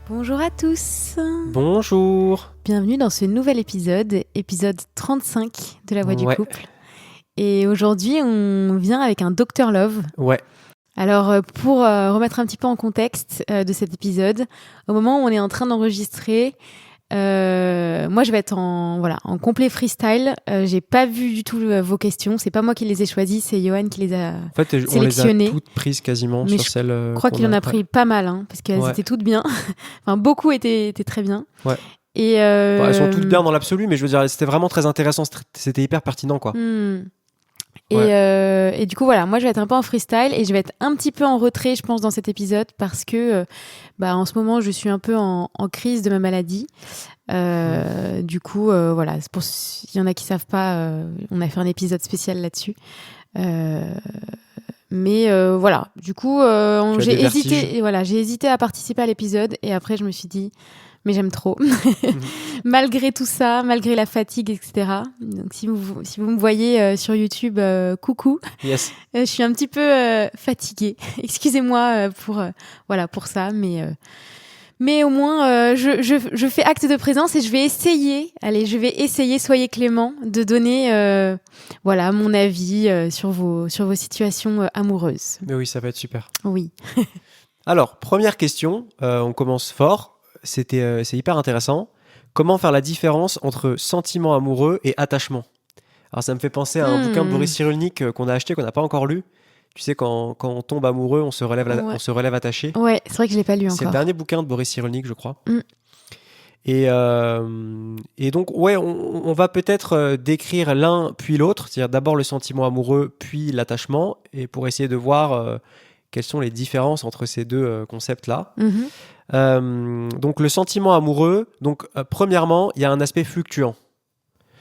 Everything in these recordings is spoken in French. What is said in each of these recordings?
Bonjour à tous. Bonjour. Bienvenue dans ce nouvel épisode 35 de La Voix du couple. Et aujourd'hui, on vient avec un Dr Love. Ouais. Alors, pour remettre un petit peu en contexte de cet épisode, au moment où on est en train d'enregistrer, moi, je vais être en complet freestyle. J'ai pas vu du tout vos questions. C'est pas moi qui les ai choisies, c'est Johan qui les a sélectionnées. On les a toutes prises quasiment sur celles. Je crois qu'il en a pris pas mal, parce qu'elles étaient toutes bien. Enfin, beaucoup étaient très bien. Ouais. Et elles sont toutes bien dans l'absolu, mais je veux dire, c'était vraiment très intéressant. C'était hyper pertinent, quoi. Et du coup, voilà, moi je vais être un peu en freestyle et je vais être un petit peu en retrait, je pense, dans cet épisode parce que en ce moment, je suis un peu en crise de ma maladie. Du coup, voilà, c'est pour s'il y en a qui savent pas, on a fait un épisode spécial là-dessus. Mais voilà, du coup, j'ai hésité à participer à l'épisode et après, je me suis dit, mais j'aime trop. Malgré tout ça, malgré la fatigue, etc. Donc, si vous me voyez sur YouTube, coucou. Yes. Je suis un petit peu fatiguée. Excusez-moi pour ça, mais au moins, je fais acte de présence et je vais essayer, soyez clément, de donner mon avis sur vos situations amoureuses. Mais oui, ça va être super. Oui. Alors, première question, on commence fort. C'est hyper intéressant. Comment faire la différence entre sentiment amoureux et attachement ? Alors, ça me fait penser à un bouquin de Boris Cyrulnik qu'on a acheté, qu'on n'a pas encore lu. Tu sais, quand on tombe amoureux, on se relève attaché. Ouais, c'est vrai que je ne l'ai pas lu encore. C'est le dernier bouquin de Boris Cyrulnik, je crois. Et donc, on va peut-être décrire l'un puis l'autre, c'est-à-dire d'abord le sentiment amoureux, puis l'attachement, et pour essayer de voir quelles sont les différences entre ces deux concepts-là. Donc, le sentiment amoureux, premièrement, il y a un aspect fluctuant.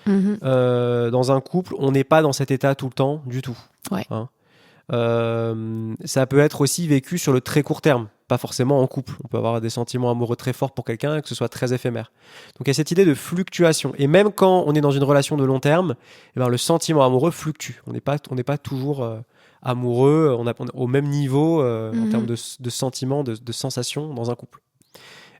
Dans un couple, on n'est pas dans cet état tout le temps du tout. Ouais. Ça peut être aussi vécu sur le très court terme, pas forcément en couple. On peut avoir des sentiments amoureux très forts pour quelqu'un et que ce soit très éphémère. Donc il y a cette idée de fluctuation. Et même quand on est dans une relation de long terme, le sentiment amoureux fluctue. On n'est pas toujours amoureux, on est au même niveau en termes de sentiments, de sensations dans un couple.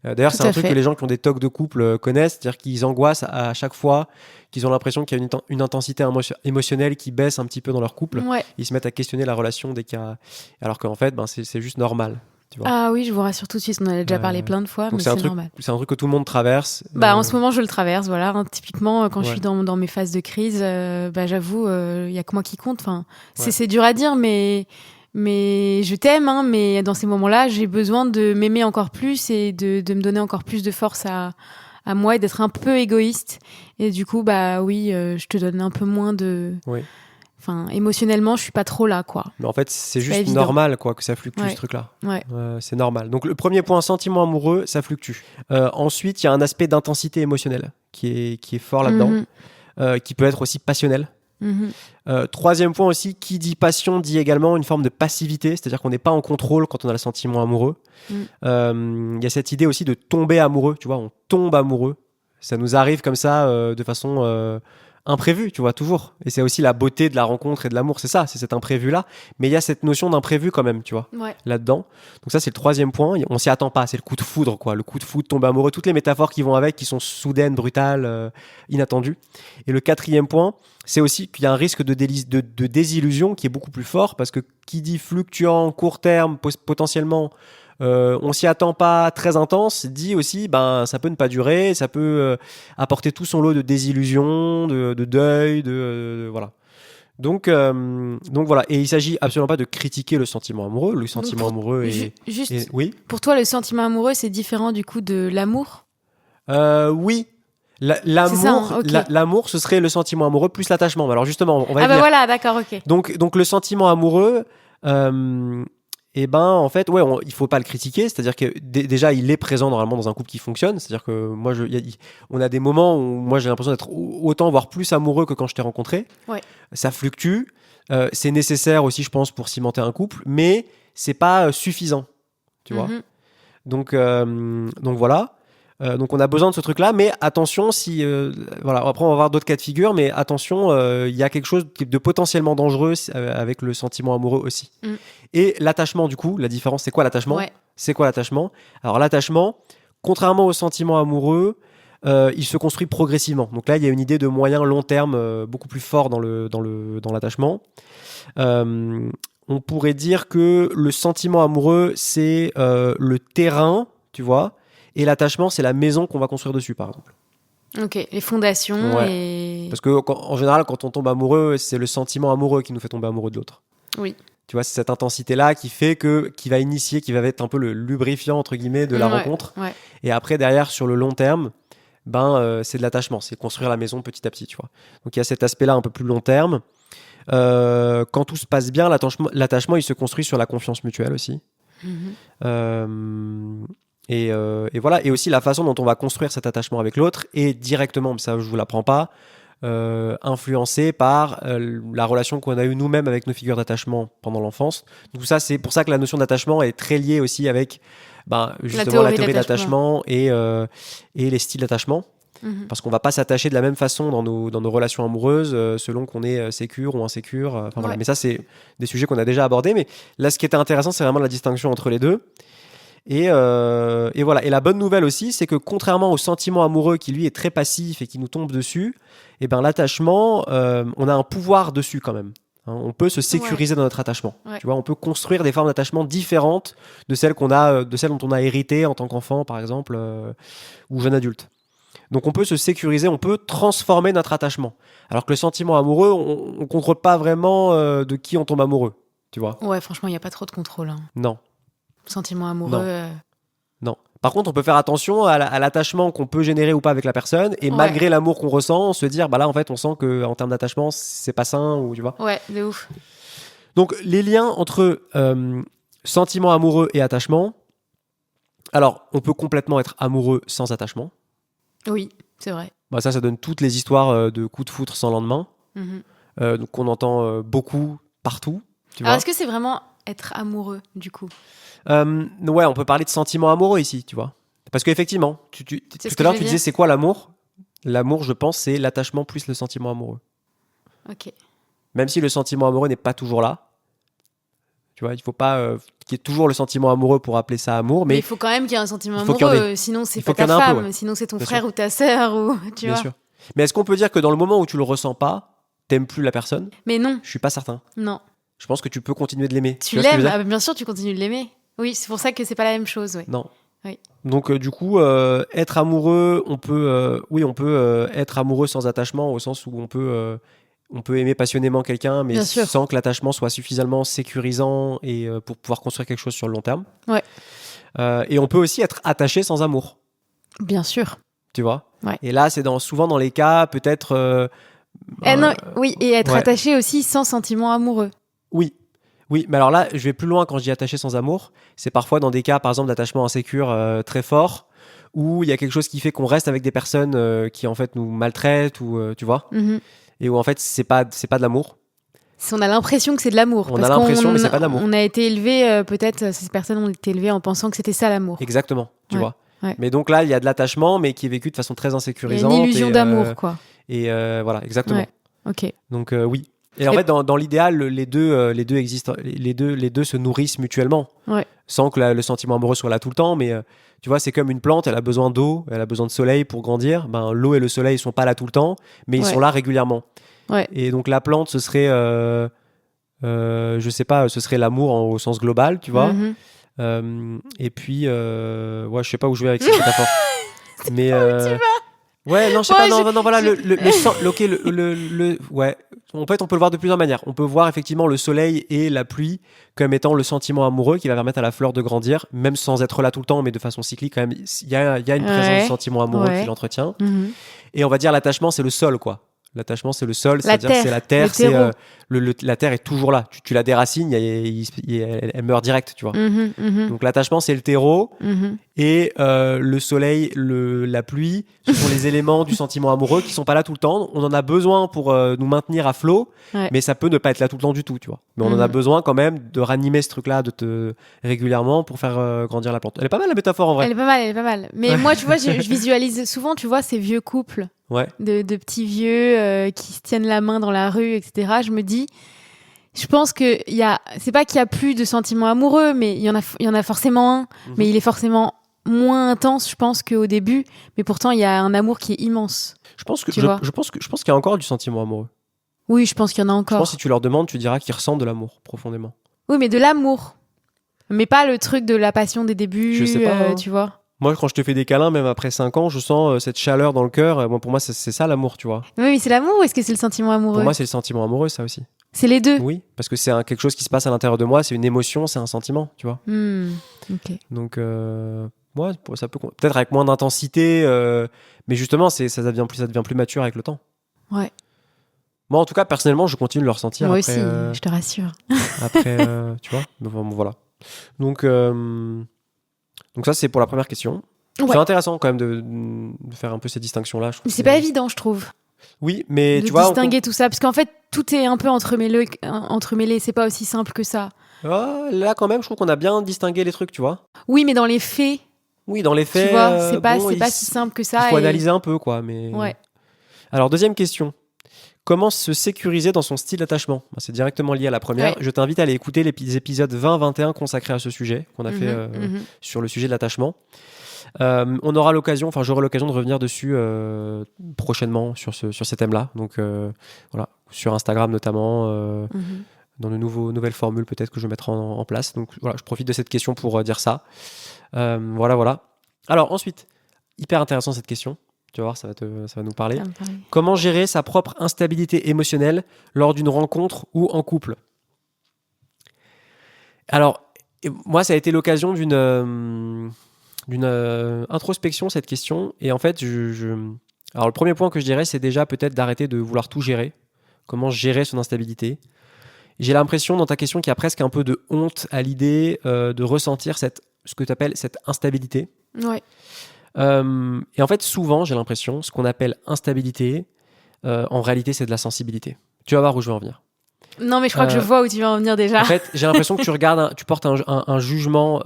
D'ailleurs, c'est un truc que les gens qui ont des tocs de couple connaissent, c'est-à-dire qu'ils angoissent à chaque fois qu'ils ont l'impression qu'il y a une intensité émotionnelle qui baisse un petit peu dans leur couple. Ouais. Ils se mettent à questionner la relation dès qu'il y a... Alors qu'en fait, c'est juste normal. Tu vois. Ah oui, je vous rassure tout de suite, on en a déjà parlé plein de fois, mais c'est normal. C'est un truc que tout le monde traverse. En ce moment, je le traverse, voilà. Typiquement, quand je suis dans mes phases de crise, j'avoue, il n'y a que moi qui compte. Enfin, c'est dur à dire, mais je t'aime, mais dans ces moments-là, j'ai besoin de m'aimer encore plus et de me donner encore plus de force à moi et d'être un peu égoïste. Et du coup, je te donne un peu moins de... Oui. Enfin, émotionnellement, je suis pas trop là, quoi. Mais en fait, c'est juste normal, quoi, que ça fluctue, ce truc-là. Ouais. C'est normal. Donc, le premier point, sentiment amoureux, ça fluctue. Ensuite, il y a un aspect d'intensité émotionnelle qui est fort là-dedans, qui peut être aussi passionnel. Troisième point aussi, qui dit passion dit également une forme de passivité, c'est-à-dire qu'on n'est pas en contrôle quand on a le sentiment amoureux. Il y a cette idée aussi de tomber amoureux, tu vois, on tombe amoureux. Ça nous arrive comme ça de façon imprévue, tu vois, toujours. Et c'est aussi la beauté de la rencontre et de l'amour, c'est cet imprévu-là. Mais il y a cette notion d'imprévu quand même, tu vois, là-dedans. Donc ça, c'est le troisième point. On s'y attend pas, c'est le coup de foudre, quoi. Le coup de foudre, tomber amoureux, toutes les métaphores qui vont avec, qui sont soudaines, brutales, inattendues. Et le quatrième point, c'est aussi qu'il y a un risque de désillusion qui est beaucoup plus fort, parce que qui dit fluctuant, court terme, potentiellement... on s'y attend pas, très intense, dit aussi ça peut ne pas durer, ça peut apporter tout son lot de désillusions, de deuil, voilà. Donc voilà, et il s'agit absolument pas de critiquer le sentiment amoureux. Le sentiment amoureux est... Oui. Pour toi, le sentiment amoureux, c'est différent du coup de l'amour ? Oui. L'amour, ce serait le sentiment amoureux plus l'attachement. Alors justement, on va y venir. Voilà, d'accord, ok. Donc le sentiment amoureux... en fait, il faut pas le critiquer, c'est-à-dire que déjà il est présent normalement dans un couple qui fonctionne, c'est-à-dire que moi on a des moments où moi j'ai l'impression d'être autant voire plus amoureux que quand je t'ai rencontré. Ça fluctue, c'est nécessaire aussi je pense pour cimenter un couple, mais c'est pas suffisant, tu vois. Donc voilà. Donc on a besoin de ce truc-là, mais attention après on va voir d'autres cas de figure, mais attention, il y a quelque chose de potentiellement dangereux avec le sentiment amoureux aussi. Et l'attachement du coup, la différence c'est quoi l'attachement ? C'est quoi l'attachement ? Alors l'attachement, contrairement au sentiment amoureux, il se construit progressivement. Donc là, il y a une idée de moyen long terme beaucoup plus fort dans l'attachement. On pourrait dire que le sentiment amoureux, c'est le terrain, tu vois, et l'attachement, c'est la maison qu'on va construire dessus, par exemple. Ok, les fondations. Ouais. Et... Parce qu'en général, quand on tombe amoureux, c'est le sentiment amoureux qui nous fait tomber amoureux de l'autre. Oui. Tu vois, c'est cette intensité-là qui va initier, qui va être un peu le lubrifiant, entre guillemets, de la rencontre. Ouais. Et après, derrière, sur le long terme, c'est de l'attachement, c'est construire la maison petit à petit, tu vois. Donc il y a cet aspect-là un peu plus long terme. Quand tout se passe bien, l'attachement, il se construit sur la confiance mutuelle aussi. Et voilà. Et aussi la façon dont on va construire cet attachement avec l'autre est directement, mais ça je vous l'apprends pas, influencé par la relation qu'on a eue nous-mêmes avec nos figures d'attachement pendant l'enfance. Donc ça, c'est pour ça que la notion d'attachement est très liée aussi avec justement la théorie d'attachement et les styles d'attachement. Parce qu'on va pas s'attacher de la même façon dans nos relations amoureuses selon qu'on est sécure ou insécure. Voilà. Mais ça, c'est des sujets qu'on a déjà abordés. Mais là, ce qui était intéressant, c'est vraiment la distinction entre les deux. Et voilà. Et la bonne nouvelle aussi, c'est que contrairement au sentiment amoureux qui lui est très passif et qui nous tombe dessus, l'attachement, on a un pouvoir dessus quand même. On peut se sécuriser dans notre attachement. Tu vois, on peut construire des formes d'attachement différentes de celles dont on a hérité en tant qu'enfant, par exemple, ou jeune adulte. Donc on peut se sécuriser, on peut transformer notre attachement. Alors que le sentiment amoureux, on ne contrôle pas vraiment de qui on tombe amoureux, tu vois. Ouais, franchement, il n'y a pas trop de contrôle. Hein. Non. Sentiment amoureux... Non. Par contre, on peut faire attention à l'attachement qu'on peut générer ou pas avec la personne, et malgré l'amour qu'on ressent, se dire, là, en fait, on sent qu'en termes d'attachement, c'est pas sain, ou tu vois. Ouais, de ouf. Donc, les liens entre sentiment amoureux et attachement, alors, on peut complètement être amoureux sans attachement. Oui, c'est vrai. Ça donne toutes les histoires de coups de foudre sans lendemain, donc qu'on entend beaucoup, partout. Alors, est-ce que c'est vraiment être amoureux, du coup ? Ouais, on peut parler de sentiment amoureux ici, tu vois. Parce qu'effectivement, tout à l'heure, tu disais, c'est quoi l'amour ? L'amour, je pense, c'est l'attachement plus le sentiment amoureux. Ok. Même si le sentiment amoureux n'est pas toujours là. Tu vois, il ne faut pas qu'il y ait toujours le sentiment amoureux pour appeler ça amour. Mais il faut quand même qu'il y ait un sentiment amoureux. Sinon, c'est pas ta femme. Sinon, c'est ton frère ou ta sœur. Tu vois. Bien sûr. Mais est-ce qu'on peut dire que dans le moment où tu le ressens pas, t'aimes plus la personne ? Mais non. Je suis pas certain. Non. Je pense que tu peux continuer de l'aimer. Tu l'aimes, bien sûr, tu continues de l'aimer. Oui, c'est pour ça que c'est pas la même chose. Ouais. Non. Oui. Donc du coup, être amoureux, on peut être amoureux sans attachement, au sens où on peut aimer passionnément quelqu'un, mais sans que l'attachement soit suffisamment sécurisant et pour pouvoir construire quelque chose sur le long terme. Ouais. Et on peut aussi être attaché sans amour. Bien sûr. Tu vois. Ouais. Et là, c'est souvent dans les cas peut-être. Oui, et être attaché aussi sans sentiment amoureux. Oui, mais alors là, je vais plus loin quand je dis attaché sans amour. C'est parfois dans des cas, par exemple, d'attachement insécure très fort, où il y a quelque chose qui fait qu'on reste avec des personnes qui en fait nous maltraitent ou tu vois, et où en fait c'est pas de l'amour. On a l'impression que c'est de l'amour. On a l'impression, mais c'est pas de l'amour. On a été élevés, peut-être ces personnes ont été élevées en pensant que c'était ça l'amour. Exactement, tu vois. Ouais. Mais donc là, il y a de l'attachement, mais qui est vécu de façon très insécurisante. Il y a une illusion d'amour, quoi. Et voilà, exactement. Ouais. Ok. Donc oui. Et en fait, dans l'idéal, les deux existent, les deux se nourrissent mutuellement, sans que le sentiment amoureux soit là tout le temps. Mais tu vois, c'est comme une plante, elle a besoin d'eau, elle a besoin de soleil pour grandir. L'eau et le soleil, ils sont pas là tout le temps, mais ils sont là régulièrement. Ouais. Et donc la plante, ce serait, je sais pas, ce serait l'amour au sens global, tu vois. Et puis, je sais pas où je vais avec cette métaphore. Mais où tu vas. Ouais, non, je sais pas, non, voilà, ouais. En fait, on peut le voir de plusieurs manières. On peut voir effectivement le soleil et la pluie comme étant le sentiment amoureux qui va permettre à la fleur de grandir, même sans être là tout le temps, mais de façon cyclique quand même. Il y a une présence de sentiment amoureux qui l'entretient. Et on va dire l'attachement, c'est le sol, quoi. L'attachement, c'est le sol, c'est-à-dire que c'est la terre, la terre est toujours là. Tu la déracines, elle meurt direct, tu vois. Donc l'attachement, c'est le terreau, et le soleil, la pluie, ce sont les éléments du sentiment amoureux qui sont pas là tout le temps. On en a besoin pour nous maintenir à flot, mais ça peut ne pas être là tout le temps du tout, tu vois. Mais on en a besoin quand même de ranimer ce truc-là régulièrement pour faire grandir la plante. Elle est pas mal la métaphore en vrai. Elle est pas mal. Mais moi, tu vois, je visualise souvent, tu vois, ces vieux couples. De petits vieux qui se tiennent la main dans la rue, etc. Je me dis, je pense que c'est pas qu'il y a plus de sentiments amoureux, mais il y en a forcément un, mais il est forcément moins intense, je pense, qu'au début, mais pourtant il y a un amour qui est immense. Je pense qu'il y a encore du sentiment amoureux. Oui, je pense qu'il y en a encore. Je pense que si tu leur demandes, tu diras qu'ils ressentent de l'amour profondément. Oui, mais de l'amour. Mais pas le truc de la passion des débuts, je sais pas, tu vois. Moi, quand je te fais des câlins, même après 5 ans, je sens cette chaleur dans le cœur. Pour moi, c'est ça l'amour, tu vois. Oui, mais c'est l'amour ou est-ce que c'est le sentiment amoureux ? Pour moi, c'est le sentiment amoureux, ça aussi. C'est les deux ? Oui, parce que c'est quelque chose qui se passe à l'intérieur de moi, c'est une émotion, c'est un sentiment, tu vois. Ok. Donc, moi, ça peut peut-être avec moins d'intensité, mais justement, ça devient plus mature avec le temps. Ouais. Moi, en tout cas, personnellement, je continue de le ressentir. Moi après, aussi, je te rassure. Après, tu vois. Bon, voilà. Donc ça, c'est pour la première question. Ouais. C'est intéressant quand même de faire un peu ces distinctions-là. Mais c'est pas évident, je trouve. Oui, mais tu vois... De distinguer tout ça, parce qu'en fait, tout est un peu entremêlé. C'est pas aussi simple que ça. Là, quand même, je trouve qu'on a bien distingué les trucs, tu vois. Oui, mais dans les faits... Oui, dans les faits... Tu vois, c'est pas si simple que ça. Il faut analyser un peu, quoi. Mais... Ouais. Alors, deuxième question. Comment se sécuriser dans son style d'attachement ? C'est directement lié à la première. Ouais. Je t'invite à aller écouter les épisodes 20-21 consacrés à ce sujet, qu'on a fait sur le sujet de l'attachement. J'aurai l'occasion de revenir dessus prochainement sur ces thèmes-là. Donc voilà, sur Instagram notamment, dans de nouvelles formules peut-être que je mettrai en place. Donc voilà, je profite de cette question pour dire ça. Voilà. Alors ensuite, hyper intéressant cette question. Tu vas voir, ça va nous parler. Comment gérer sa propre instabilité émotionnelle lors d'une rencontre ou en couple ? Alors, moi, ça a été l'occasion d'une introspection, cette question. Et en fait, alors le premier point que je dirais, c'est déjà peut-être d'arrêter de vouloir tout gérer. Comment gérer son instabilité ? J'ai l'impression dans ta question qu'il y a presque un peu de honte à l'idée de ressentir ce que tu appelles cette instabilité. Ouais. Et en fait, souvent, j'ai l'impression, ce qu'on appelle instabilité, en réalité, c'est de la sensibilité. Tu vas voir où je veux en venir. Non, mais je crois que je vois où tu vas en venir déjà. En fait, j'ai l'impression que tu portes un jugement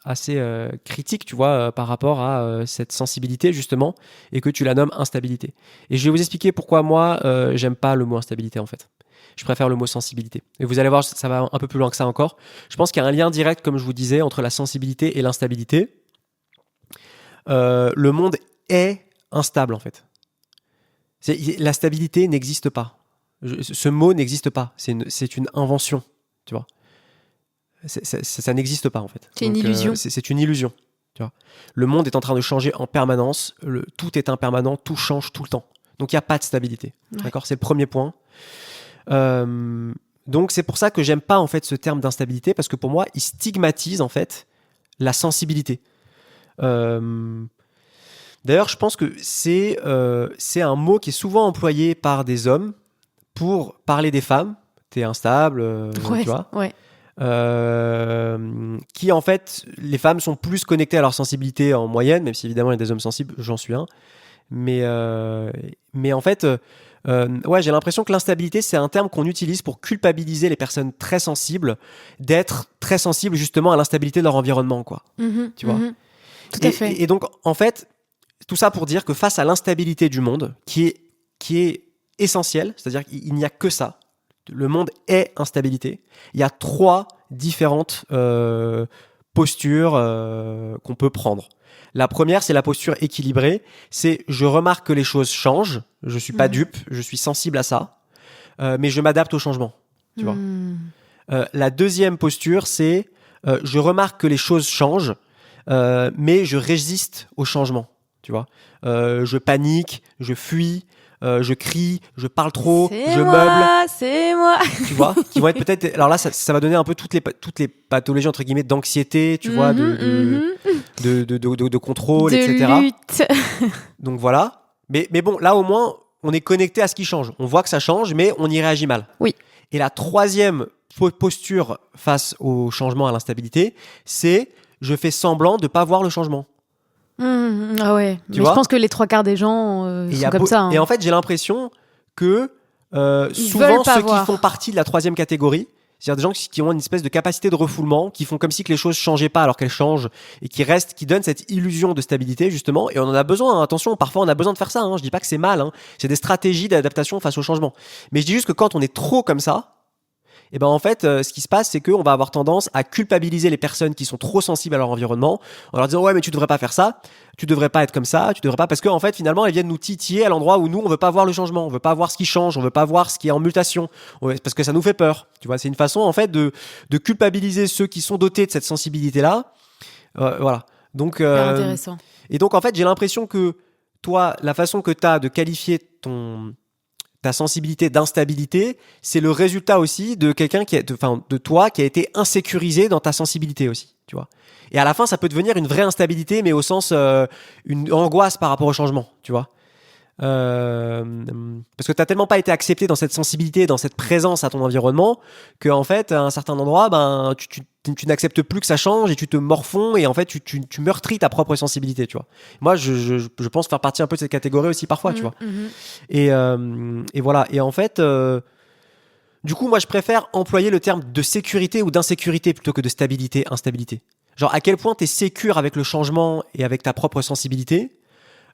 assez critique, tu vois, par rapport à cette sensibilité, justement, et que tu la nommes instabilité. Et je vais vous expliquer pourquoi moi, j'aime pas le mot instabilité, en fait. Je préfère le mot sensibilité. Et vous allez voir, ça va un peu plus loin que ça encore. Je pense qu'il y a un lien direct, comme je vous disais, entre la sensibilité et l'instabilité. Le monde est instable, en fait. La stabilité n'existe pas. Ce mot n'existe pas. C'est une invention, tu vois. Ça n'existe pas, en fait. C'est une illusion. C'est une illusion, tu vois. Le monde est en train de changer en permanence. Tout est impermanent, tout change tout le temps. Donc, il n'y a pas de stabilité. Ouais. D'accord ? C'est le premier point. Donc, c'est pour ça que j'aime pas, en fait, ce terme d'instabilité, parce que pour moi, il stigmatise, en fait, la sensibilité. D'ailleurs, je pense que c'est un mot qui est souvent employé par des hommes pour parler des femmes. T'es instable, tu vois. Ouais. Qui, en fait, les femmes sont plus connectées à leur sensibilité en moyenne, même si évidemment il y a des hommes sensibles, j'en suis un. Mais en fait, j'ai l'impression que l'instabilité, c'est un terme qu'on utilise pour culpabiliser les personnes très sensibles d'être très sensibles justement à l'instabilité de leur environnement, quoi. Tu vois. Tout à fait. Et donc, en fait, tout ça pour dire que face à l'instabilité du monde, qui est essentielle, c'est-à-dire qu'il n'y a que ça, le monde est instabilité, il y a 3 différentes postures qu'on peut prendre. La première, c'est la posture équilibrée, c'est je remarque que les choses changent, je ne suis pas dupe, je suis sensible à ça, mais je m'adapte au changement. Tu vois. La deuxième posture, c'est je remarque que les choses changent, mais je résiste au changement. Tu vois, je panique, je fuis, je crie, je parle trop, meuble. C'est moi. Tu vois, qui vont être peut-être. Alors là, ça va donner un peu toutes les pathologies entre guillemets d'anxiété, tu vois, de contrôle, etc. Lutte. Donc voilà. Mais bon, là au moins, on est connecté à ce qui change. On voit que ça change, mais on y réagit mal. Oui. Et la troisième posture face au changement, à l'instabilité, c'est je fais semblant de pas voir le changement. Ah ouais, mais je pense que les 3/4 des gens sont comme ça. Hein. Et en fait, j'ai l'impression que souvent, ceux qui font partie de la troisième catégorie, c'est-à-dire des gens qui ont une espèce de capacité de refoulement, qui font comme si que les choses changeaient pas alors qu'elles changent, et qui donnent cette illusion de stabilité, justement. Et on en a besoin, hein. Attention, parfois on a besoin de faire ça. Hein. Je dis pas que c'est mal, hein. C'est des stratégies d'adaptation face au changement. Mais je dis juste que quand on est trop comme ça, et ben en fait, ce qui se passe, c'est qu'on va avoir tendance à culpabiliser les personnes qui sont trop sensibles à leur environnement, en leur disant ouais mais tu devrais pas faire ça, tu devrais pas être comme ça, tu devrais pas, parce qu'en fait finalement elles viennent nous titiller à l'endroit où nous on veut pas voir le changement, on veut pas voir ce qui change, on veut pas voir ce qui est en mutation, parce que ça nous fait peur. Tu vois, c'est une façon en fait de culpabiliser ceux qui sont dotés de cette sensibilité là. Voilà. Donc intéressant. Et donc en fait j'ai l'impression que toi, la façon que tu as de qualifier ta sensibilité d'instabilité, c'est le résultat aussi de quelqu'un de toi qui a été insécurisé dans ta sensibilité aussi, tu vois. Et à la fin, ça peut devenir une vraie instabilité, mais au sens une angoisse par rapport au changement, tu vois. Parce que tu n'as tellement pas été accepté dans cette sensibilité, dans cette présence à ton environnement, qu'en fait, à un certain endroit, ben, tu n'acceptes plus que ça change et tu te morfonds et en fait, tu meurtris ta propre sensibilité, tu vois. Moi, je pense faire partie un peu de cette catégorie aussi parfois, tu vois. Et voilà. Et en fait, du coup, moi, je préfère employer le terme de sécurité ou d'insécurité plutôt que de stabilité, instabilité. Genre, à quel point tu es sécure avec le changement et avec ta propre sensibilité,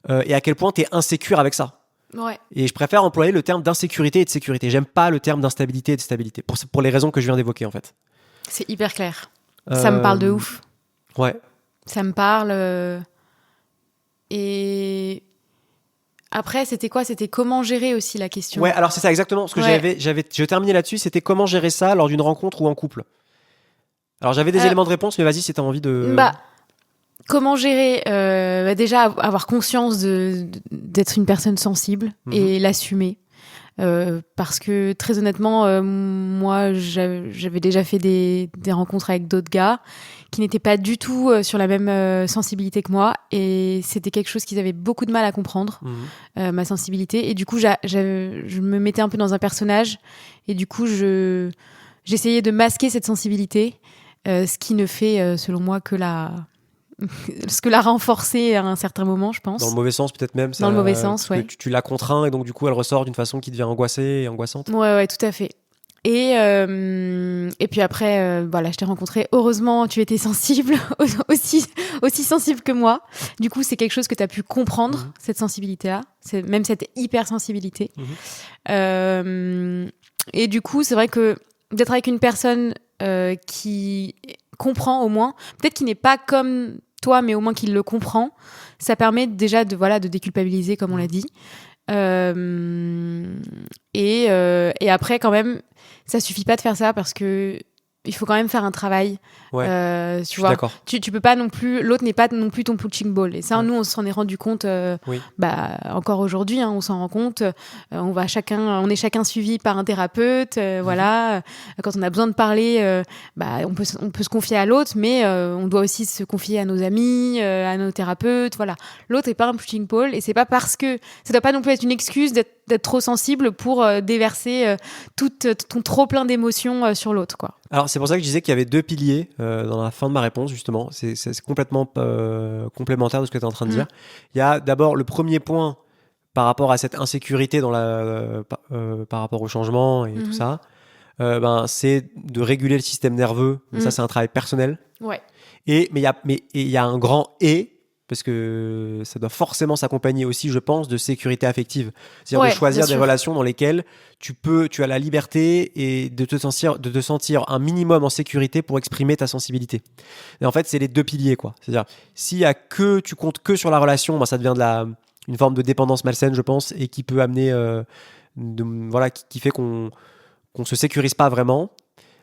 et à quel point tu es insécure avec ça. Ouais. Et je préfère employer le terme d'insécurité et de sécurité. J'aime pas le terme d'instabilité et de stabilité, pour les raisons que je viens d'évoquer, en fait. C'est hyper clair. Ça me parle de ouf. Ouais. Ça me parle. Et après, c'était quoi ? C'était comment gérer aussi la question. Ouais, alors c'est ça exactement. Ce que je terminais là-dessus, c'était comment gérer ça lors d'une rencontre ou en couple. Alors j'avais des éléments de réponse, mais vas-y si t'as envie de... Comment gérer déjà avoir conscience d'être une personne sensible et l'assumer. Parce que très honnêtement, moi j'avais déjà fait des rencontres avec d'autres gars qui n'étaient pas du tout sur la même sensibilité que moi, et c'était quelque chose qu'ils avaient beaucoup de mal à comprendre, ma sensibilité, et du coup je me mettais un peu dans un personnage, et du coup j'essayais de masquer cette sensibilité, ce qui ne fait selon moi que la renforcer à un certain moment, je pense. Dans le mauvais sens, peut-être même. Dans le mauvais sens, ouais. Tu l'as contraint et donc du coup, elle ressort d'une façon qui devient angoissée et angoissante. Ouais, tout à fait. Et puis après, voilà, je t'ai rencontré. Heureusement, tu étais sensible, aussi sensible que moi. Du coup, c'est quelque chose que tu as pu comprendre, cette sensibilité-là, même cette hypersensibilité. Et du coup, c'est vrai que d'être avec une personne qui comprend au moins, peut-être qui n'est pas comme toi, mais au moins qu'il le comprend, ça permet déjà de déculpabiliser, comme on l'a dit. Et après, quand même, ça suffit pas de faire ça, parce que il faut quand même faire un travail. Ouais. Tu vois, tu peux pas non plus, l'autre n'est pas non plus ton punching ball. Et ça, nous, on s'en est rendu compte. Encore aujourd'hui, on s'en rend compte. On est chacun suivi par un thérapeute. Voilà. Quand on a besoin de parler, on peut se confier à l'autre, mais on doit aussi se confier à nos amis, à nos thérapeutes. Voilà. L'autre est pas un punching ball, et c'est pas parce que ça doit pas non plus être une excuse d'être trop sensible pour déverser tout ton trop plein d'émotions sur l'autre, quoi. Alors c'est pour ça que je disais qu'il y avait deux piliers dans la fin de ma réponse, justement. C'est complètement complémentaire de ce que tu es en train de dire. Il y a d'abord le premier point par rapport à cette insécurité par rapport au changement et tout ça. C'est de réguler le système nerveux. Mais ça, c'est un travail personnel. Ouais. Mais il y a un grand « et », parce que ça doit forcément s'accompagner aussi, je pense, de sécurité affective. C'est-à-dire de choisir des relations dans lesquelles tu as la liberté et de te sentir un minimum en sécurité pour exprimer ta sensibilité. Et en fait, c'est les deux piliers, quoi. C'est-à-dire, tu comptes que sur la relation, ça devient une forme de dépendance malsaine, je pense, et qui peut amener, qui fait qu'on se sécurise pas vraiment.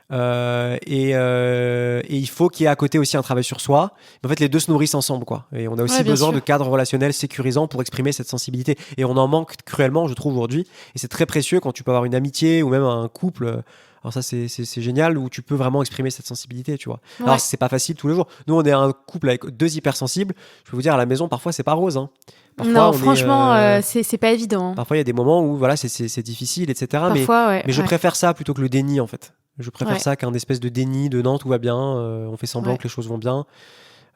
Et il faut qu'il y ait à côté aussi un travail sur soi. En fait, les deux se nourrissent ensemble, quoi. Et on a aussi besoin de cadres relationnels sécurisants pour exprimer cette sensibilité. Et on en manque cruellement, je trouve, aujourd'hui. Et c'est très précieux quand tu peux avoir une amitié ou même un couple. Alors ça, c'est génial, où tu peux vraiment exprimer cette sensibilité, tu vois. Ouais. Alors, c'est pas facile tous les jours. Nous, on est un couple avec deux hypersensibles. Je peux vous dire, à la maison, parfois, c'est pas rose, hein. Parfois, non, franchement, c'est pas évident. Parfois, il y a des moments où c'est difficile, etc. Parfois, mais je préfère ça plutôt que le déni, en fait. Je préfère ça qu'un espèce de déni de non, tout va bien, on fait semblant que les choses vont bien.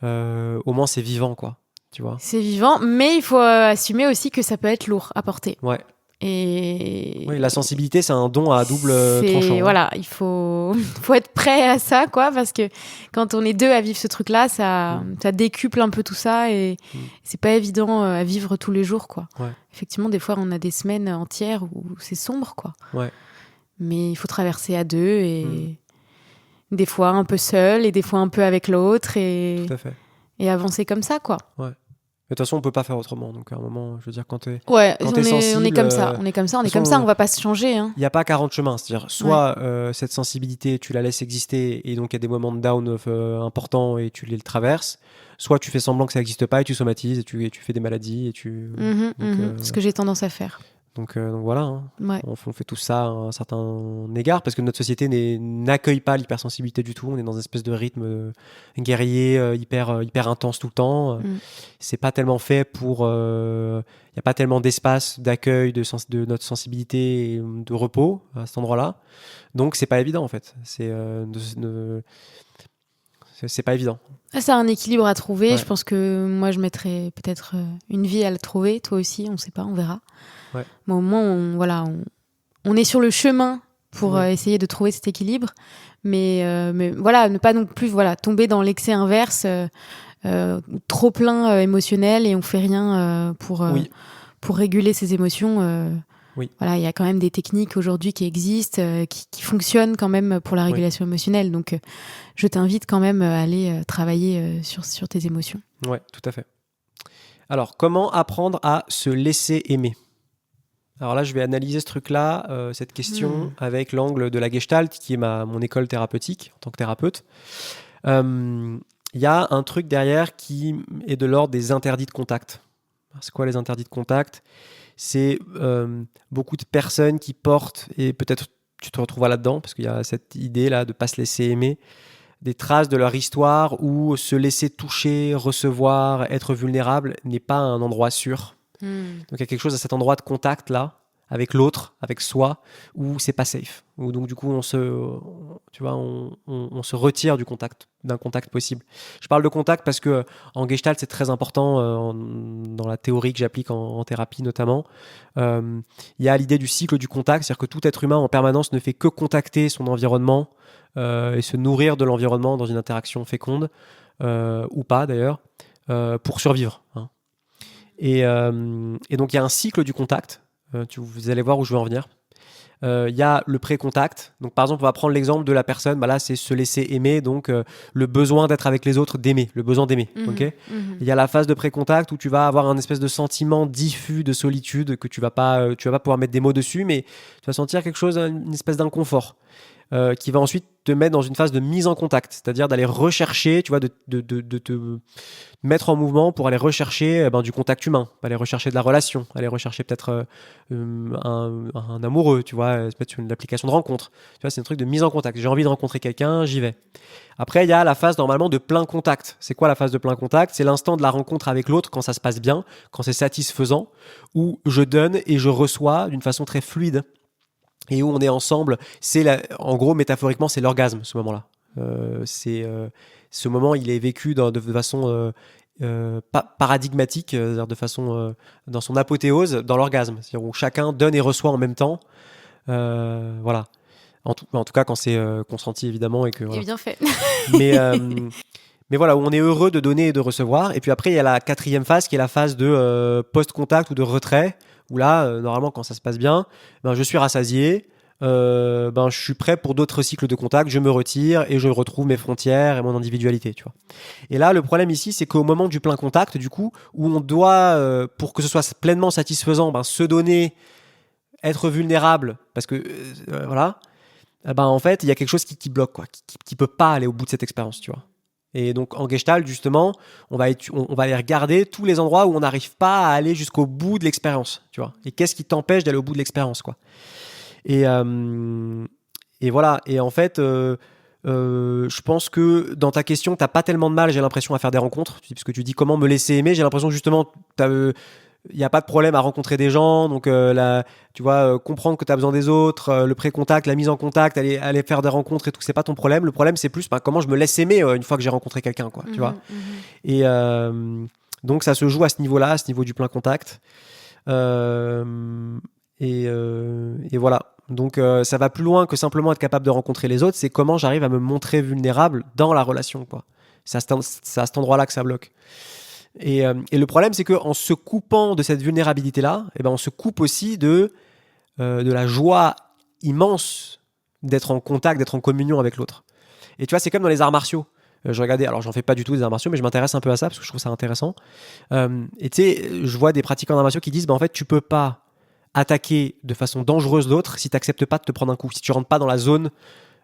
Au moins, c'est vivant, quoi. Tu vois. C'est vivant, mais il faut assumer aussi que ça peut être lourd à porter. Ouais. Et la sensibilité, c'est un don à double tranchant. Voilà, il faut être prêt à ça, quoi, parce que quand on est deux à vivre ce truc-là, ça décuple un peu tout ça, et c'est pas évident à vivre tous les jours, quoi. Ouais. Effectivement, des fois, on a des semaines entières où c'est sombre, quoi. Ouais. Mais il faut traverser à deux et des fois un peu seul et des fois un peu avec l'autre et avancer comme ça, quoi. Ouais. De toute façon, on peut pas faire autrement. Donc à un moment, je veux dire, quand t'es sensible, on est comme ça, on va pas se changer. Il n'y a pas 40 chemins. C'est-à-dire, soit cette sensibilité, tu la laisses exister et donc il y a des moments de down importants et tu les traverses. Soit tu fais semblant que ça n'existe pas et tu somatises et tu fais des maladies et tu. Ce que j'ai tendance à faire. Donc voilà, hein. On fait tout ça à un certain égard parce que notre société n'accueille pas l'hypersensibilité du tout. On est dans une espèce de rythme guerrier hyper intense tout le temps. C'est pas tellement fait pour. Il n'y a pas tellement d'espace d'accueil de notre sensibilité et de repos à cet endroit-là. Donc c'est pas évident en fait. C'est pas évident. C'est un équilibre à trouver. Je pense que moi je mettrais peut-être une vie à le trouver. Toi aussi, on ne sait pas, on verra. Ouais. Mais au moins, on est sur le chemin pour essayer de trouver cet équilibre. Mais voilà, ne pas non plus tomber dans l'excès inverse, trop plein émotionnel et on fait rien pour réguler ses émotions. Voilà, il y a quand même des techniques aujourd'hui qui existent, qui fonctionnent quand même pour la régulation émotionnelle. Donc, je t'invite quand même à aller travailler sur tes émotions. Oui, tout à fait. Alors, comment apprendre à se laisser aimer ? Alors là, je vais analyser ce truc-là, cette question, avec l'angle de la Gestalt, qui est mon école thérapeutique en tant que thérapeute. Il y a un truc derrière qui est de l'ordre des interdits de contact. Alors, c'est quoi les interdits de contact ? C'est beaucoup de personnes qui portent, et peut-être tu te retrouves là-dedans, parce qu'il y a cette idée-là de ne pas se laisser aimer, des traces de leur histoire où se laisser toucher, recevoir, être vulnérable n'est pas un endroit sûr. Donc il y a quelque chose à cet endroit de contact là avec l'autre, avec soi, où c'est pas safe, où donc du coup on se retire d'un contact possible. Je parle de contact parce que en Gestalt c'est très important dans la théorie que j'applique en thérapie notamment. Il y a l'idée du cycle du contact, c'est-à-dire que tout être humain en permanence ne fait que contacter son environnement et se nourrir de l'environnement dans une interaction féconde ou pas d'ailleurs pour survivre. Et donc il y a un cycle du contact. Vous allez voir où je veux en venir. Il y a le pré-contact. Donc par exemple, on va prendre l'exemple de la personne. Là, c'est se laisser aimer. Donc le besoin d'être avec les autres, d'aimer, le besoin d'aimer. Okay. Il y a la phase de pré-contact où tu vas avoir un espèce de sentiment diffus de solitude que tu vas pas pouvoir mettre des mots dessus, mais tu vas sentir quelque chose, une espèce d'inconfort. Qui va ensuite te mettre dans une phase de mise en contact, c'est-à-dire d'aller rechercher, de te mettre en mouvement pour aller rechercher du contact humain, aller rechercher de la relation, aller rechercher peut-être un amoureux, peut-être une application de rencontre. C'est un truc de mise en contact. J'ai envie de rencontrer quelqu'un, j'y vais. Après, il y a la phase normalement de plein contact. C'est quoi la phase de plein contact ? C'est l'instant de la rencontre avec l'autre quand ça se passe bien, quand c'est satisfaisant, où je donne et je reçois d'une façon très fluide. Et où on est ensemble, en gros, métaphoriquement, c'est l'orgasme, ce moment-là. Ce moment, il est vécu de façon paradigmatique, c'est-à-dire de façon dans son apothéose, dans l'orgasme, c'est-à-dire où chacun donne et reçoit en même temps. Voilà. En tout cas, quand c'est consenti, évidemment. Et voilà. Bien fait. Mais voilà, où on est heureux de donner et de recevoir. Et puis après, il y a la 4e phase, qui est la phase de post-contact ou de retrait, où là, normalement, quand ça se passe bien, je suis rassasié, je suis prêt pour d'autres cycles de contact, je me retire et je retrouve mes frontières et mon individualité. Et là, le problème ici, c'est qu'au moment du plein contact, du coup, où on doit, pour que ce soit pleinement satisfaisant, se donner, être vulnérable, parce que, voilà, en fait, il y a quelque chose qui bloque, qui peut pas aller au bout de cette expérience, Et donc en Gestalt, justement, on va aller regarder tous les endroits où on n'arrive pas à aller jusqu'au bout de l'expérience, Et qu'est-ce qui t'empêche d'aller au bout de l'expérience, Et voilà. Et en fait, je pense que dans ta question, t'as pas tellement de mal, j'ai l'impression, à faire des rencontres, puisque tu dis comment me laisser aimer. J'ai l'impression justement, il n'y a pas de problème à rencontrer des gens, donc comprendre que tu as besoin des autres, le pré-contact, la mise en contact, aller faire des rencontres et tout, c'est pas ton problème. Le problème, c'est plus comment je me laisse aimer une fois que j'ai rencontré quelqu'un, tu vois. Et donc ça se joue à ce niveau-là, à ce niveau du plein contact. Et voilà. Donc ça va plus loin que simplement être capable de rencontrer les autres, c'est comment j'arrive à me montrer vulnérable dans la relation, C'est à cet endroit-là que ça bloque. Et le problème, c'est qu'en se coupant de cette vulnérabilité-là, on se coupe aussi de la joie immense d'être en contact, d'être en communion avec l'autre. Et tu vois, c'est comme dans les arts martiaux. Je regardais, alors j'en fais pas du tout des arts martiaux, mais je m'intéresse un peu à ça parce que je trouve ça intéressant. Et tu sais, je vois des pratiquants d'arts martiaux qui disent, en fait, tu peux pas attaquer de façon dangereuse l'autre si tu n'acceptes pas de te prendre un coup, si tu rentres pas dans la zone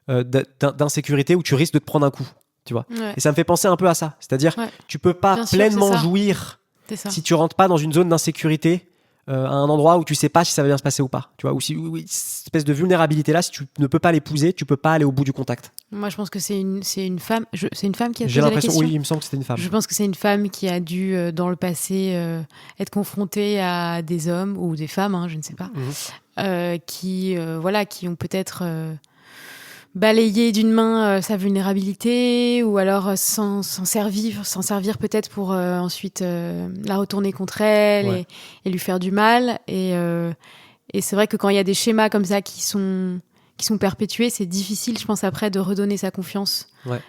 d'insécurité où tu risques de te prendre un coup, tu vois. Ouais. Et ça me fait penser un peu à ça, c'est-à-dire tu peux pas pleinement jouir si tu rentres pas dans une zone d'insécurité à un endroit où tu sais pas si ça va bien se passer ou pas, tu vois, ou si cette espèce de vulnérabilité là, si tu ne peux pas l'épouser, tu peux pas aller au bout du contact. Moi, je pense que c'est une femme. C'est une femme qui a J'ai posé la l'impression, question. oui, il me semble que c'était une femme. Je pense que c'est une femme qui a dû, dans le passé, être confrontée à des hommes ou des femmes, hein, je ne sais pas, qui ont peut-être balayé d'une main sa vulnérabilité, ou alors s'en servir peut-être pour ensuite la retourner contre elle et lui faire du mal. Et c'est vrai que quand il y a des schémas comme ça qui sont perpétués, c'est difficile, je pense, après de redonner sa confiance. Ouais.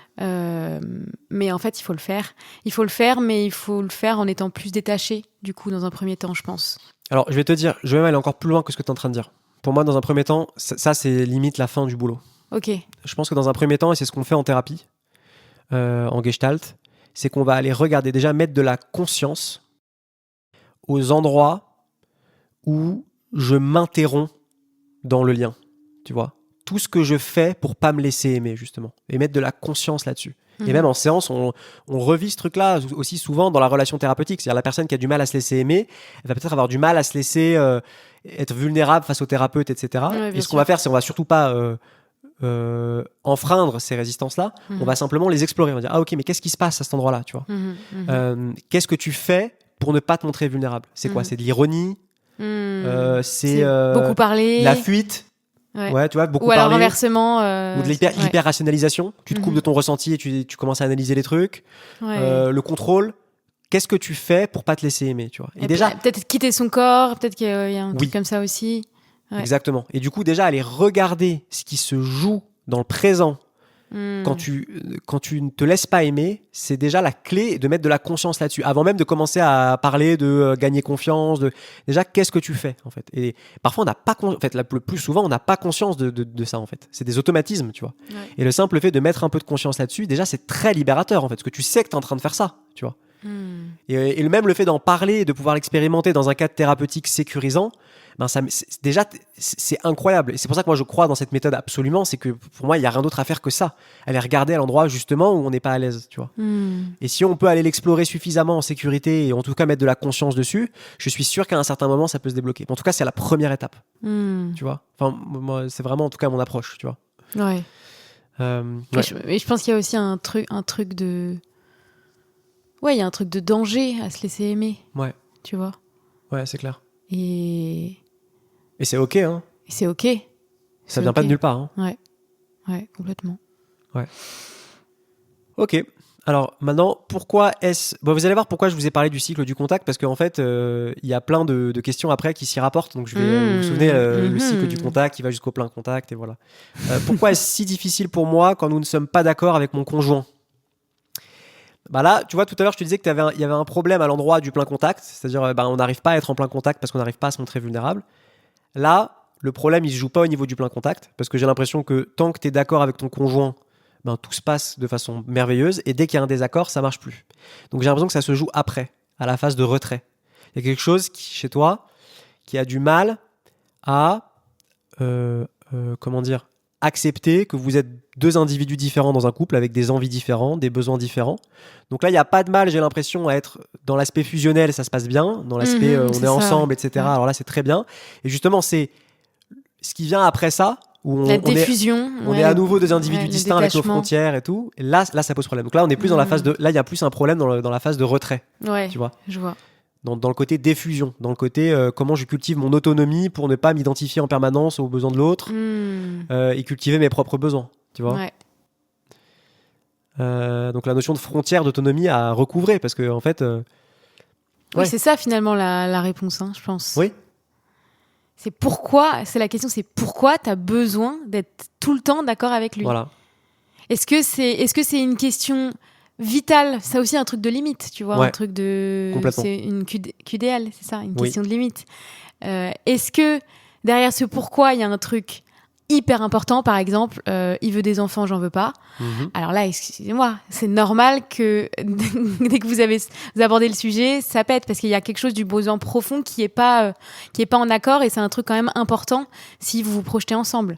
Mais en fait, il faut le faire. Mais il faut le faire en étant plus détaché, du coup, dans un premier temps, je pense. Alors, je vais te dire, je vais même aller encore plus loin que ce que tu es en train de dire. Pour moi, dans un premier temps, ça c'est limite la fin du boulot. Ok. Je pense que dans un premier temps, et c'est ce qu'on fait en thérapie, en Gestalt, c'est qu'on va aller regarder, déjà mettre de la conscience aux endroits où je m'interromps dans le lien, tu vois. Tout ce que je fais pour pas me laisser aimer, justement, et mettre de la conscience là-dessus. Et même en séance, on revit ce truc-là aussi souvent dans la relation thérapeutique. C'est-à-dire la personne qui a du mal à se laisser aimer, elle va peut-être avoir du mal à se laisser être vulnérable face au thérapeute, etc. Ouais, et ce qu'on va faire, c'est qu'on va surtout pas enfreindre ces résistances-là. On va simplement les explorer. On va dire, ah ok, mais qu'est-ce qui se passe à cet endroit-là, tu vois. Qu'est-ce que tu fais pour ne pas te montrer vulnérable? C'est quoi? C'est de l'ironie, c'est beaucoup parler, la fuite. Ouais, tu vois, beaucoup ou alors parler. inversement, ou de l'hyper-rationalisation. Tu te coupes de ton ressenti et tu commences à analyser les trucs. Le contrôle. Qu'est-ce que tu fais pour pas te laisser aimer, tu vois. Et déjà, peut-être quitter son corps, peut-être qu'il y a un truc comme ça aussi. Ouais. Exactement. Et du coup, déjà, aller regarder ce qui se joue dans le présent quand tu ne te laisses pas aimer, c'est déjà la clé de mettre de la conscience là-dessus. Avant même de commencer à parler de gagner confiance, déjà, qu'est-ce que tu fais, en fait. Et parfois, on n'a pas le plus souvent, on n'a pas conscience de ça, en fait. C'est des automatismes, tu vois. Ouais. Et le simple fait de mettre un peu de conscience là-dessus, déjà, c'est très libérateur, en fait, parce que tu sais que tu es en train de faire ça, tu vois. Et même le fait d'en parler, de pouvoir l'expérimenter dans un cadre thérapeutique sécurisant, c'est incroyable. Et c'est pour ça que moi je crois dans cette méthode absolument, c'est que pour moi il n'y a rien d'autre à faire que ça. Aller regarder à l'endroit justement où on n'est pas à l'aise, tu vois. Et si on peut aller l'explorer suffisamment en sécurité et en tout cas mettre de la conscience dessus, je suis sûr qu'à un certain moment ça peut se débloquer. En tout cas c'est la première étape, tu vois. Enfin, moi, c'est vraiment en tout cas mon approche, tu vois. Ouais. Ouais. Et je pense qu'il y a aussi un truc de... Ouais, il y a un truc de danger à se laisser aimer. Ouais. Tu vois. Ouais, c'est clair. Et c'est ok, hein. Et c'est ok. Ça vient pas de nulle part, hein. Ouais, complètement. Ouais. Ok. Alors maintenant, pourquoi est-ce... Bon, vous allez voir pourquoi je vous ai parlé du cycle du contact, parce qu'en fait, il y a plein de questions après qui s'y rapportent. Donc je vais vous souvenez le cycle du contact qui va jusqu'au plein contact, et voilà. Pourquoi est-ce si difficile pour moi quand nous ne sommes pas d'accord avec mon conjoint? Bah là, tu vois, tout à l'heure, je te disais qu'il y avait un problème à l'endroit du plein contact, c'est-à-dire on n'arrive pas à être en plein contact parce qu'on n'arrive pas à se montrer vulnérable. Là, le problème, il se joue pas au niveau du plein contact, parce que j'ai l'impression que tant que tu es d'accord avec ton conjoint, tout se passe de façon merveilleuse, et dès qu'il y a un désaccord, ça marche plus. Donc j'ai l'impression que ça se joue après, à la phase de retrait. Il y a quelque chose chez toi qui a du mal à accepter que vous êtes deux individus différents dans un couple avec des envies différentes, des besoins différents. Donc là, il n'y a pas de mal, j'ai l'impression, à être dans l'aspect fusionnel, ça se passe bien, dans l'aspect on est ensemble, etc. Ouais. Alors là, c'est très bien. Et justement, c'est ce qui vient après ça, où on est à nouveau deux individus distincts avec nos frontières et tout. Et là, ça pose problème. Donc là, on est plus dans la phase de... Là, il y a plus un problème dans la phase de retrait. Ouais, tu vois. Je vois. Dans le côté diffusion, dans le côté comment je cultive mon autonomie pour ne pas m'identifier en permanence aux besoins de l'autre et cultiver mes propres besoins, tu vois. Ouais. Donc la notion de frontière d'autonomie à recouvrer, parce que en fait... Oui, c'est ça finalement la réponse, hein, je pense. Oui. C'est la question, c'est pourquoi tu as besoin d'être tout le temps d'accord avec lui. Voilà. Est-ce que c'est une question... vital, c'est aussi un truc de limite, tu vois, un truc de... Complètement. C'est une QDL, c'est ça, une question de limite. Est-ce que derrière ce pourquoi, il y a un truc hyper important, par exemple, il veut des enfants, j'en veux pas. Alors là, excusez-moi, c'est normal que dès que vous abordez le sujet, ça pète parce qu'il y a quelque chose du besoin profond qui est pas en accord, et c'est un truc quand même important si vous vous projetez ensemble.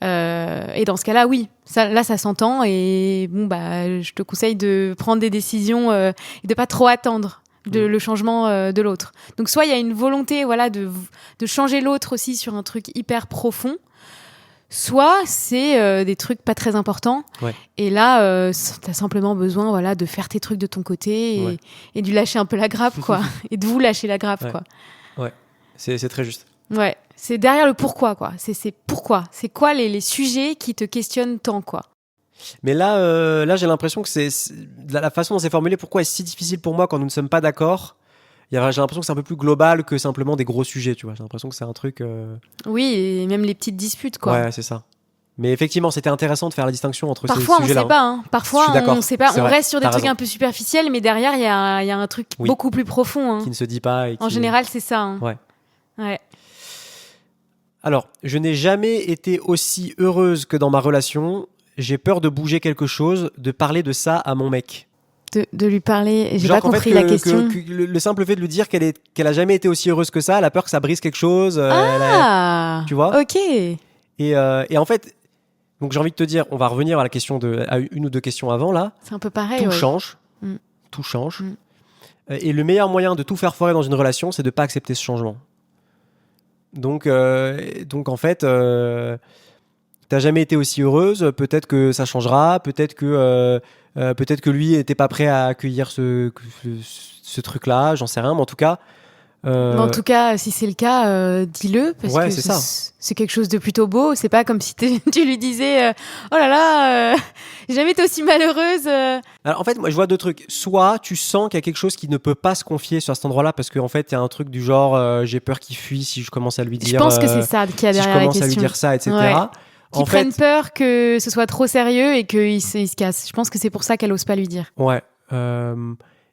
Et dans ce cas-là, oui, ça s'entend, et bon, bah, je te conseille de prendre des décisions et de pas trop attendre le changement de l'autre. Donc soit il y a une volonté, voilà, de changer l'autre aussi sur un truc hyper profond, soit c'est des trucs pas très importants. Ouais. Et là, t'as simplement besoin, voilà, de faire tes trucs de ton côté et de lâcher un peu la grappe, quoi. Et de vous lâcher la grappe, quoi. Ouais, c'est très juste. Ouais, c'est derrière le pourquoi, quoi. C'est pourquoi. C'est quoi les sujets qui te questionnent tant, quoi. Mais là, j'ai l'impression que c'est la façon dont c'est formulé. Pourquoi est-ce si difficile pour moi quand nous ne sommes pas d'accord? J'ai l'impression que c'est un peu plus global que simplement des gros sujets, tu vois. J'ai l'impression que c'est un truc. Oui, et même les petites disputes, quoi. Ouais, c'est ça. Mais effectivement, c'était intéressant de faire la distinction entre Parfois, ces sujets-là. Parfois, on ne sait pas. On reste sur des trucs raison. un peu superficiels, mais derrière, il y a un truc beaucoup plus profond. Hein. Qui ne se dit pas. En général, c'est ça. Hein. Ouais. Alors, je n'ai jamais été aussi heureuse que dans ma relation. J'ai peur de bouger quelque chose, de parler de ça à mon mec. De lui parler, j'ai pas compris la question. Le simple fait de lui dire qu'elle a jamais été aussi heureuse que ça, elle a peur que ça brise quelque chose. Tu vois? Ok. Et en fait, donc j'ai envie de te dire, on va revenir à la question à une ou deux questions avant là. C'est un peu pareil. Tout change. Tout change. Et le meilleur moyen de tout faire foirer dans une relation, c'est de pas accepter ce changement. Donc en fait, t'as jamais été aussi heureuse. Peut-être que ça changera. Peut-être que lui était pas prêt à accueillir ce truc-là. J'en sais rien, mais en tout cas. En tout cas, si c'est le cas, dis-le, parce que c'est quelque chose de plutôt beau. C'est pas comme si tu lui disais oh là là, j'ai jamais été aussi malheureuse. Alors, en fait, moi, je vois deux trucs. Soit tu sens qu'il y a quelque chose qui ne peut pas se confier sur cet endroit-là, parce qu'en fait, il y a un truc du genre j'ai peur qu'il fuit si je commence à lui dire. Je pense que c'est ça qu'il y a derrière la question. Si je commence à lui dire ça, etc. Ouais. Qu'ils prennent peur que ce soit trop sérieux et qu'il se casse. Je pense que c'est pour ça qu'elle ose pas lui dire. Ouais.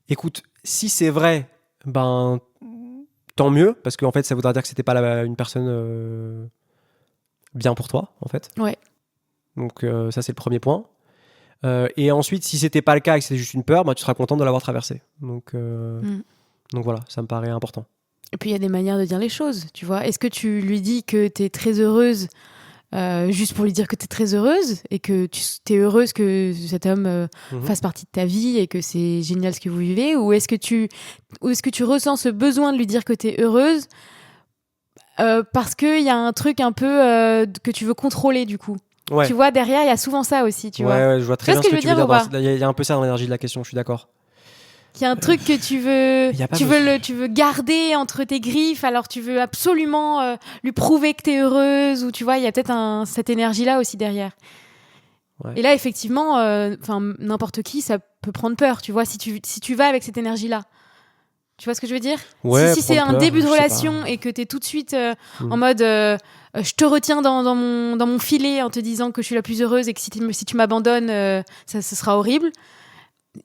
Écoute, si c'est vrai, ben tant mieux, parce qu'en fait, ça voudra dire que c'était pas une personne bien pour toi, en fait. Ouais. Donc ça, c'est le premier point. Et ensuite, si c'était pas le cas et que c'était juste une peur, bah, tu seras contente de l'avoir traversée. Donc voilà, ça me paraît important. Et puis il y a des manières de dire les choses, tu vois. Est-ce que tu lui dis que t'es très heureuse juste pour lui dire que t'es très heureuse et que t'es heureuse que cet homme fasse partie de ta vie et que c'est génial ce que vous vivez, ou est-ce que tu ressens ce besoin de lui dire que t'es heureuse parce qu'il y a un truc un peu que tu veux contrôler du coup. Ouais. Tu vois, derrière, il y a souvent ça aussi, tu vois. Ouais, je vois très bien ce que tu veux dire. Il y a un peu ça dans l'énergie de la question, je suis d'accord. Il y a un truc que tu veux garder entre tes griffes, alors tu veux absolument lui prouver que t'es heureuse, ou tu vois, il y a peut-être cette énergie-là aussi derrière. Ouais. Et là, effectivement, n'importe qui, ça peut prendre peur, tu vois, si tu vas avec cette énergie-là. Tu vois ce que je veux dire ? Ouais, si c'est un début de relation et que t'es tout de suite en mode je te retiens dans mon filet en te disant que je suis la plus heureuse et que si tu m'abandonnes, ce sera horrible.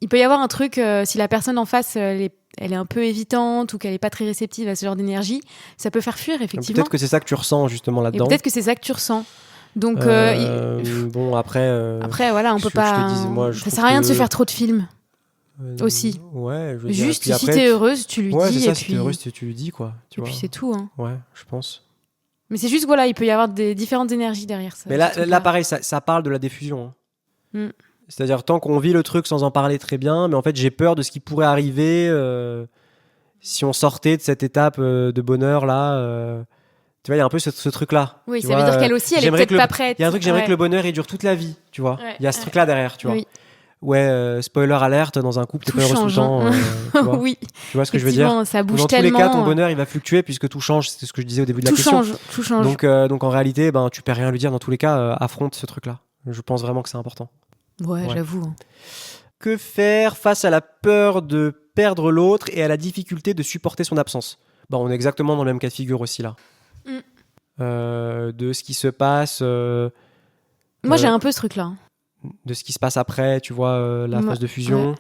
Il peut y avoir un truc, si la personne en face, elle est un peu évitante ou qu'elle n'est pas très réceptive à ce genre d'énergie, ça peut faire fuir, effectivement. Peut-être que c'est ça que tu ressens justement là-dedans. Et peut-être que c'est ça que tu ressens. Donc, bon, après, voilà, on peut pas. Ça sert à rien de se faire trop de films. Aussi. Ouais, je veux juste, dire, si t'es heureuse, tu lui dis. C'est ça, et si puis... t'es heureuse, tu lui dis, quoi. Puis c'est tout. Hein. Ouais, je pense. Mais c'est juste, voilà, il peut y avoir des différentes énergies derrière ça. Mais là pareil, ça parle de la diffusion. Hein. C'est-à-dire, tant qu'on vit le truc sans en parler très bien, mais en fait, j'ai peur de ce qui pourrait arriver si on sortait de cette étape de bonheur, là. Tu vois, il y a un peu ce truc-là. Oui, ça veut dire qu'elle aussi, elle est peut-être pas prête. Il y a un truc, j'aimerais que le bonheur, il dure toute la vie, tu vois. Il y a ce truc-là derrière, tu vois. Oui. Ouais, spoiler alerte, dans un couple, t'es pas heureux tout le temps. Tu vois. Oui. Tu vois ce que je veux dire ? Ça bouge dans tellement. Dans tous les cas, ton bonheur, il va fluctuer puisque tout change. C'est ce que je disais au début de la question. Tout change. Donc en réalité, tu peux rien lui dire. Dans tous les cas, affronte ce truc-là. Je pense vraiment que c'est important. Ouais. J'avoue. Que faire face à la peur de perdre l'autre et à la difficulté de supporter son absence ? On est exactement dans le même cas de figure aussi là. De ce qui se passe. Moi, j'ai un peu ce truc-là. De ce qui se passe après, tu vois, la phase de fusion.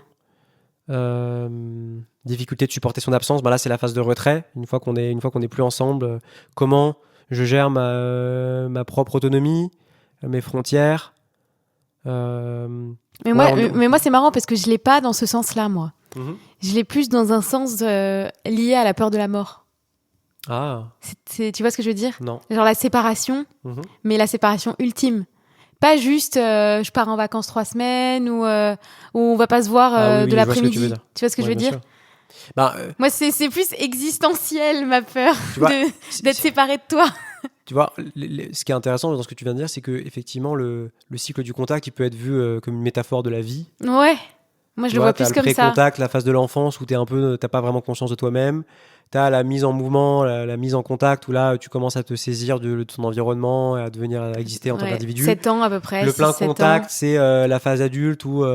Difficulté de supporter son absence, là c'est la phase de retrait. Une fois qu'on est plus ensemble, comment Je gère ma propre autonomie, mes frontières. Mais moi, c'est marrant parce que je l'ai pas dans ce sens-là, moi. Je l'ai plus dans un sens lié à la peur de la mort. Ah. Tu vois ce que je veux dire ? Non. Genre la séparation, mais la séparation ultime. Pas juste je pars en vacances 3 semaines ou on va pas se voir de l'après-midi. Tu vois ce que je veux dire ? Moi, c'est plus existentiel, ma peur d'être séparée de toi. Tu vois, ce qui est intéressant dans ce que tu viens de dire, c'est que effectivement le cycle du contact, il peut être vu comme une métaphore de la vie. Ouais. Moi, je le vois plus comme ça. Le pré-contact, la phase de l'enfance où t'as pas vraiment conscience de toi-même. T'as la mise en mouvement, la mise en contact où là, tu commences à te saisir de ton environnement et à exister en tant qu'individu. 7 ans à peu près. Le plein contact, c'est la phase adulte où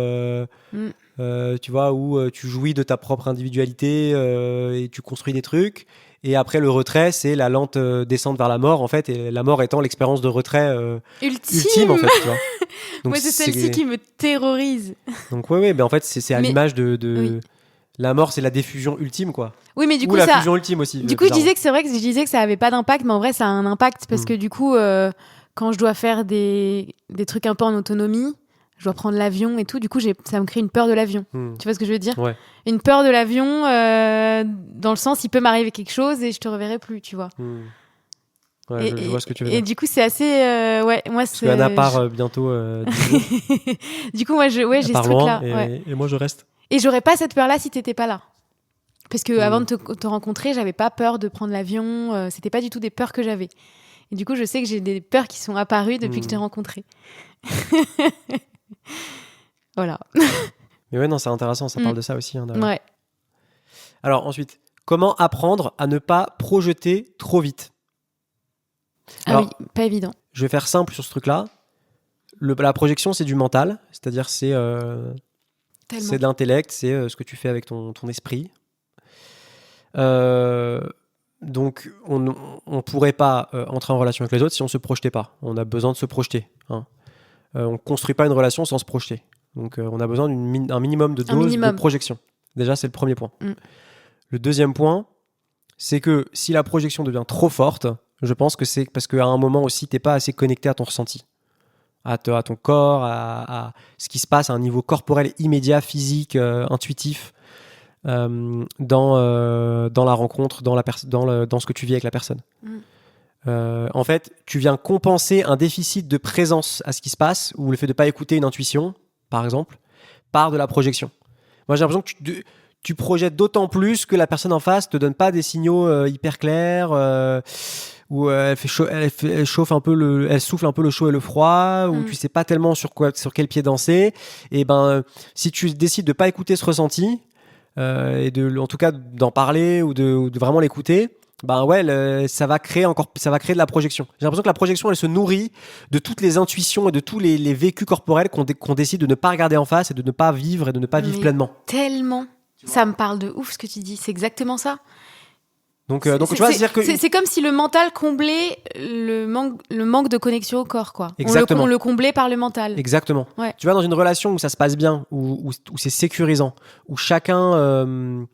tu vois, où tu jouis de ta propre individualité et tu construis des trucs. Et après, le retrait, c'est la lente descente vers la mort, en fait, et la mort étant l'expérience de retrait ultime, en fait, tu vois. Donc, moi, c'est celle-ci qui me terrorise. Donc, ouais, mais en fait, c'est à l'image de... Oui. La mort, c'est la diffusion ultime, quoi. Oui, mais du coup, la fusion ultime aussi. Du coup, je disais que ça avait pas d'impact, mais en vrai, ça a un impact parce que du coup, quand je dois faire des trucs un peu en autonomie, je dois prendre l'avion et tout, du coup, ça me crée une peur de l'avion. Tu vois ce que je veux dire ? Ouais. Une peur de l'avion, dans le sens, il peut m'arriver quelque chose et je te reverrai plus, tu vois. Ouais, je vois ce que tu veux dire. Et du coup, c'est assez... ouais, moi, parce c'est... Anna part bientôt. Du coup, moi, j'ai ce truc-là. Et moi, je reste. Et j'aurais pas cette peur-là si t'étais pas là. Parce que avant de te rencontrer, j'avais pas peur de prendre l'avion. C'était pas du tout des peurs que j'avais. Et du coup, je sais que j'ai des peurs qui sont apparues depuis que je t'ai rencontré. Voilà. Mais ouais, non, c'est intéressant. Ça parle de ça aussi. Hein, ouais. Alors ensuite, comment apprendre à ne pas projeter trop vite ? Alors, oui, pas évident. Je vais faire simple sur ce truc-là. La projection, c'est du mental. C'est-à-dire, c'est de l'intellect. C'est ce que tu fais avec ton esprit. Donc, on pourrait pas entrer en relation avec les autres si on se projetait pas. On a besoin de se projeter. Hein. On construit pas une relation sans se projeter. Donc, on a besoin d'un minimum de dose de projection. Déjà, c'est le premier point. Le deuxième point, c'est que si la projection devient trop forte, je pense que c'est parce qu'à un moment aussi, t'es pas assez connecté à ton ressenti, à ton corps, à ce qui se passe à un niveau corporel immédiat, physique, intuitif. Dans la rencontre, dans ce que tu vis avec la personne. En fait, tu viens compenser un déficit de présence à ce qui se passe, ou le fait de ne pas écouter une intuition, par exemple, par de la projection. Moi, j'ai l'impression que tu projettes d'autant plus que la personne en face ne te donne pas des signaux hyper clairs, où elle souffle un peu le chaud et le froid, où tu ne sais pas tellement sur quel pied danser. Et si tu décides de ne pas écouter ce ressenti, et en tout cas d'en parler ou de vraiment l'écouter, ça va créer de la projection. J'ai l'impression que la projection, elle se nourrit de toutes les intuitions et de tous les vécus corporels qu'on décide de ne pas regarder en face et de ne pas vivre et de ne pas vivre pleinement. Tellement, ça me parle de ouf ce que tu dis, c'est exactement ça. Donc tu vois, c'est-à-dire que c'est comme si le mental comblait le manque de connexion au corps, quoi. Exactement. On le comblait par le mental. Exactement. Ouais. Tu vois, dans une relation où ça se passe bien, où c'est sécurisant, où chacun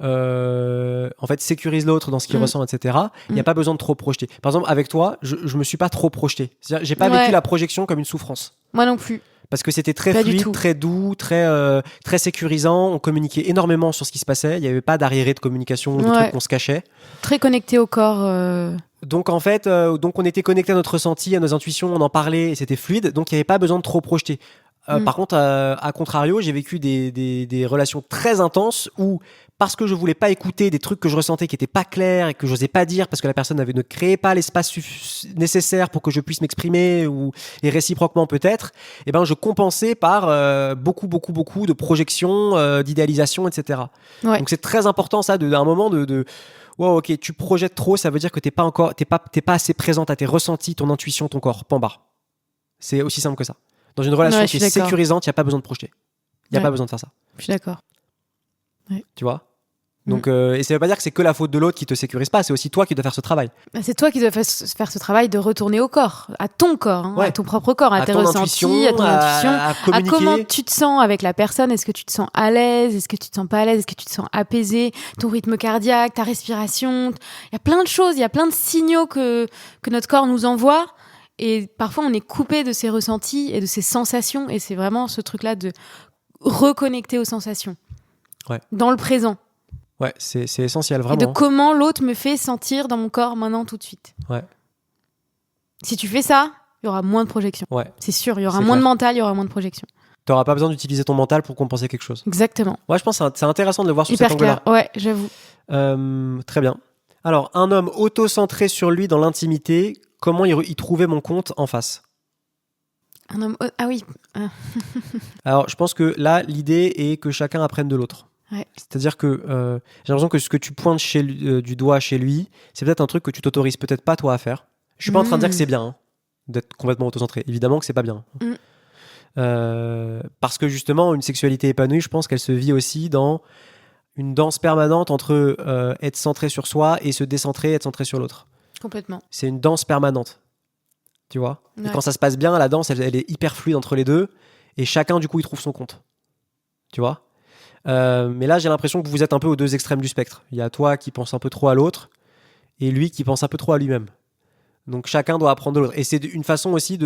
en fait sécurise l'autre dans ce qu'il ressent, etc. Il n'y a pas besoin de trop projeter. Par exemple, avec toi, je me suis pas trop projeté. C'est-à-dire, j'ai pas vécu la projection comme une souffrance. Moi non plus. Parce que c'était très fluide, très doux, très sécurisant. On communiquait énormément sur ce qui se passait. Il n'y avait pas d'arriéré de communication, de trucs qu'on se cachait. Très connecté au corps. Donc en fait, on était connecté à notre ressenti, à nos intuitions, on en parlait et c'était fluide. Donc il n'y avait pas besoin de trop projeter. Par contre, à contrario, j'ai vécu des relations très intenses où, parce que je voulais pas écouter des trucs que je ressentais qui étaient pas clairs et que j'osais pas dire parce que la personne ne créait pas l'espace nécessaire pour que je puisse m'exprimer et réciproquement peut-être, je compensais par beaucoup de projections, d'idéalisation, etc. Ouais. Donc c'est très important ça, à un moment wow, ok, tu projettes trop, ça veut dire que t'es pas assez présente à tes ressentis, ton intuition, ton corps. Point barre. C'est aussi simple que ça. Dans une relation qui est sécurisante, il n'y a pas besoin de projeter. Il n'y a pas besoin de faire ça. Je suis d'accord. Ouais. Tu vois ? Donc, et ça veut pas dire que c'est que la faute de l'autre qui te sécurise pas, c'est aussi toi qui dois faire ce travail. C'est toi qui dois faire ce travail de retourner au corps, à ton corps, à ton propre corps, à tes ressentis, à ton intuition, à comment tu te sens avec la personne. Est-ce que tu te sens à l'aise? Est-ce que tu te sens pas à l'aise? Est-ce que tu te sens apaisé? Ton rythme cardiaque, ta respiration. Il y a plein de choses, il y a plein de signaux que notre corps nous envoie. Et parfois, on est coupé de ces ressentis et de ces sensations. Et c'est vraiment ce truc-là de reconnecter aux sensations. Dans le présent. Ouais, c'est essentiel, vraiment. Et de comment l'autre me fait sentir dans mon corps maintenant, tout de suite. Ouais. Si tu fais ça, il y aura moins de projections. Ouais. C'est sûr, il y aura moins de mental, il y aura moins de projections. Tu n'auras pas besoin d'utiliser ton mental pour compenser quelque chose. Exactement. Ouais, je pense que c'est intéressant de le voir sous cet angle-là. Ouais, j'avoue. Très bien. Alors, un homme auto-centré sur lui dans l'intimité, comment y trouver mon compte en face? Un homme... Ah oui. Alors, je pense que là, l'idée est que chacun apprenne de l'autre. Ouais. C'est-à-dire que j'ai l'impression que ce que tu pointes du doigt chez lui, c'est peut-être un truc que tu t'autorises peut-être pas toi à faire. Je suis pas en train de dire que c'est bien d'être complètement autocentré. Évidemment que c'est pas bien. Parce que justement, une sexualité épanouie, je pense qu'elle se vit aussi dans une danse permanente entre être centré sur soi et se décentrer, être centré sur l'autre. Complètement. C'est une danse permanente. Tu vois ? Et quand ça se passe bien, la danse, elle est hyper fluide entre les deux. Et chacun, du coup, il trouve son compte. Tu vois ? Mais là, j'ai l'impression que vous êtes un peu aux deux extrêmes du spectre. Il y a toi qui pense un peu trop à l'autre et lui qui pense un peu trop à lui-même. Donc chacun doit apprendre de l'autre. Et c'est une façon aussi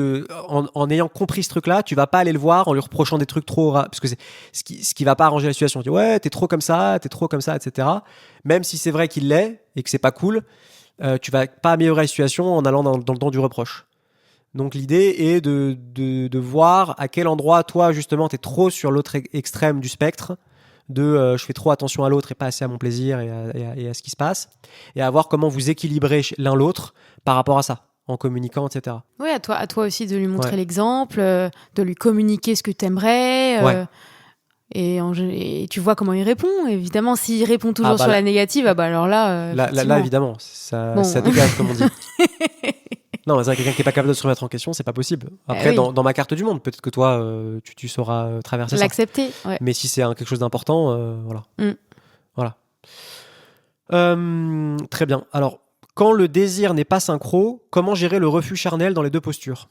en ayant compris ce truc-là, tu vas pas aller le voir en lui reprochant des trucs trop parce que c'est ce qui va pas arranger la situation. Tu dis ouais, t'es trop comme ça, etc. Même si c'est vrai qu'il l'est et que c'est pas cool, tu vas pas améliorer la situation en allant dans le don du reproche. Donc l'idée est de voir à quel endroit toi justement t'es trop sur l'autre extrême du spectre. Je fais trop attention à l'autre et pas assez à mon plaisir et à ce qui se passe, et à voir comment vous équilibrez l'un l'autre par rapport à ça, en communiquant, etc. Oui, à toi aussi de lui montrer l'exemple, de lui communiquer ce que t'aimerais, et tu vois comment il répond. Évidemment, s'il répond toujours sur la négative, alors là... Là, évidemment, ça dégage, comme on dit. Non, c'est vrai, quelqu'un qui n'est pas capable de se remettre en question, c'est pas possible. Après, dans ma carte du monde, peut-être que toi, tu sauras traverser l'accepter, ça. Ouais. Mais si c'est quelque chose d'important, voilà. Voilà. Très bien. Alors, quand le désir n'est pas synchro, comment gérer le refus charnel dans les deux postures ?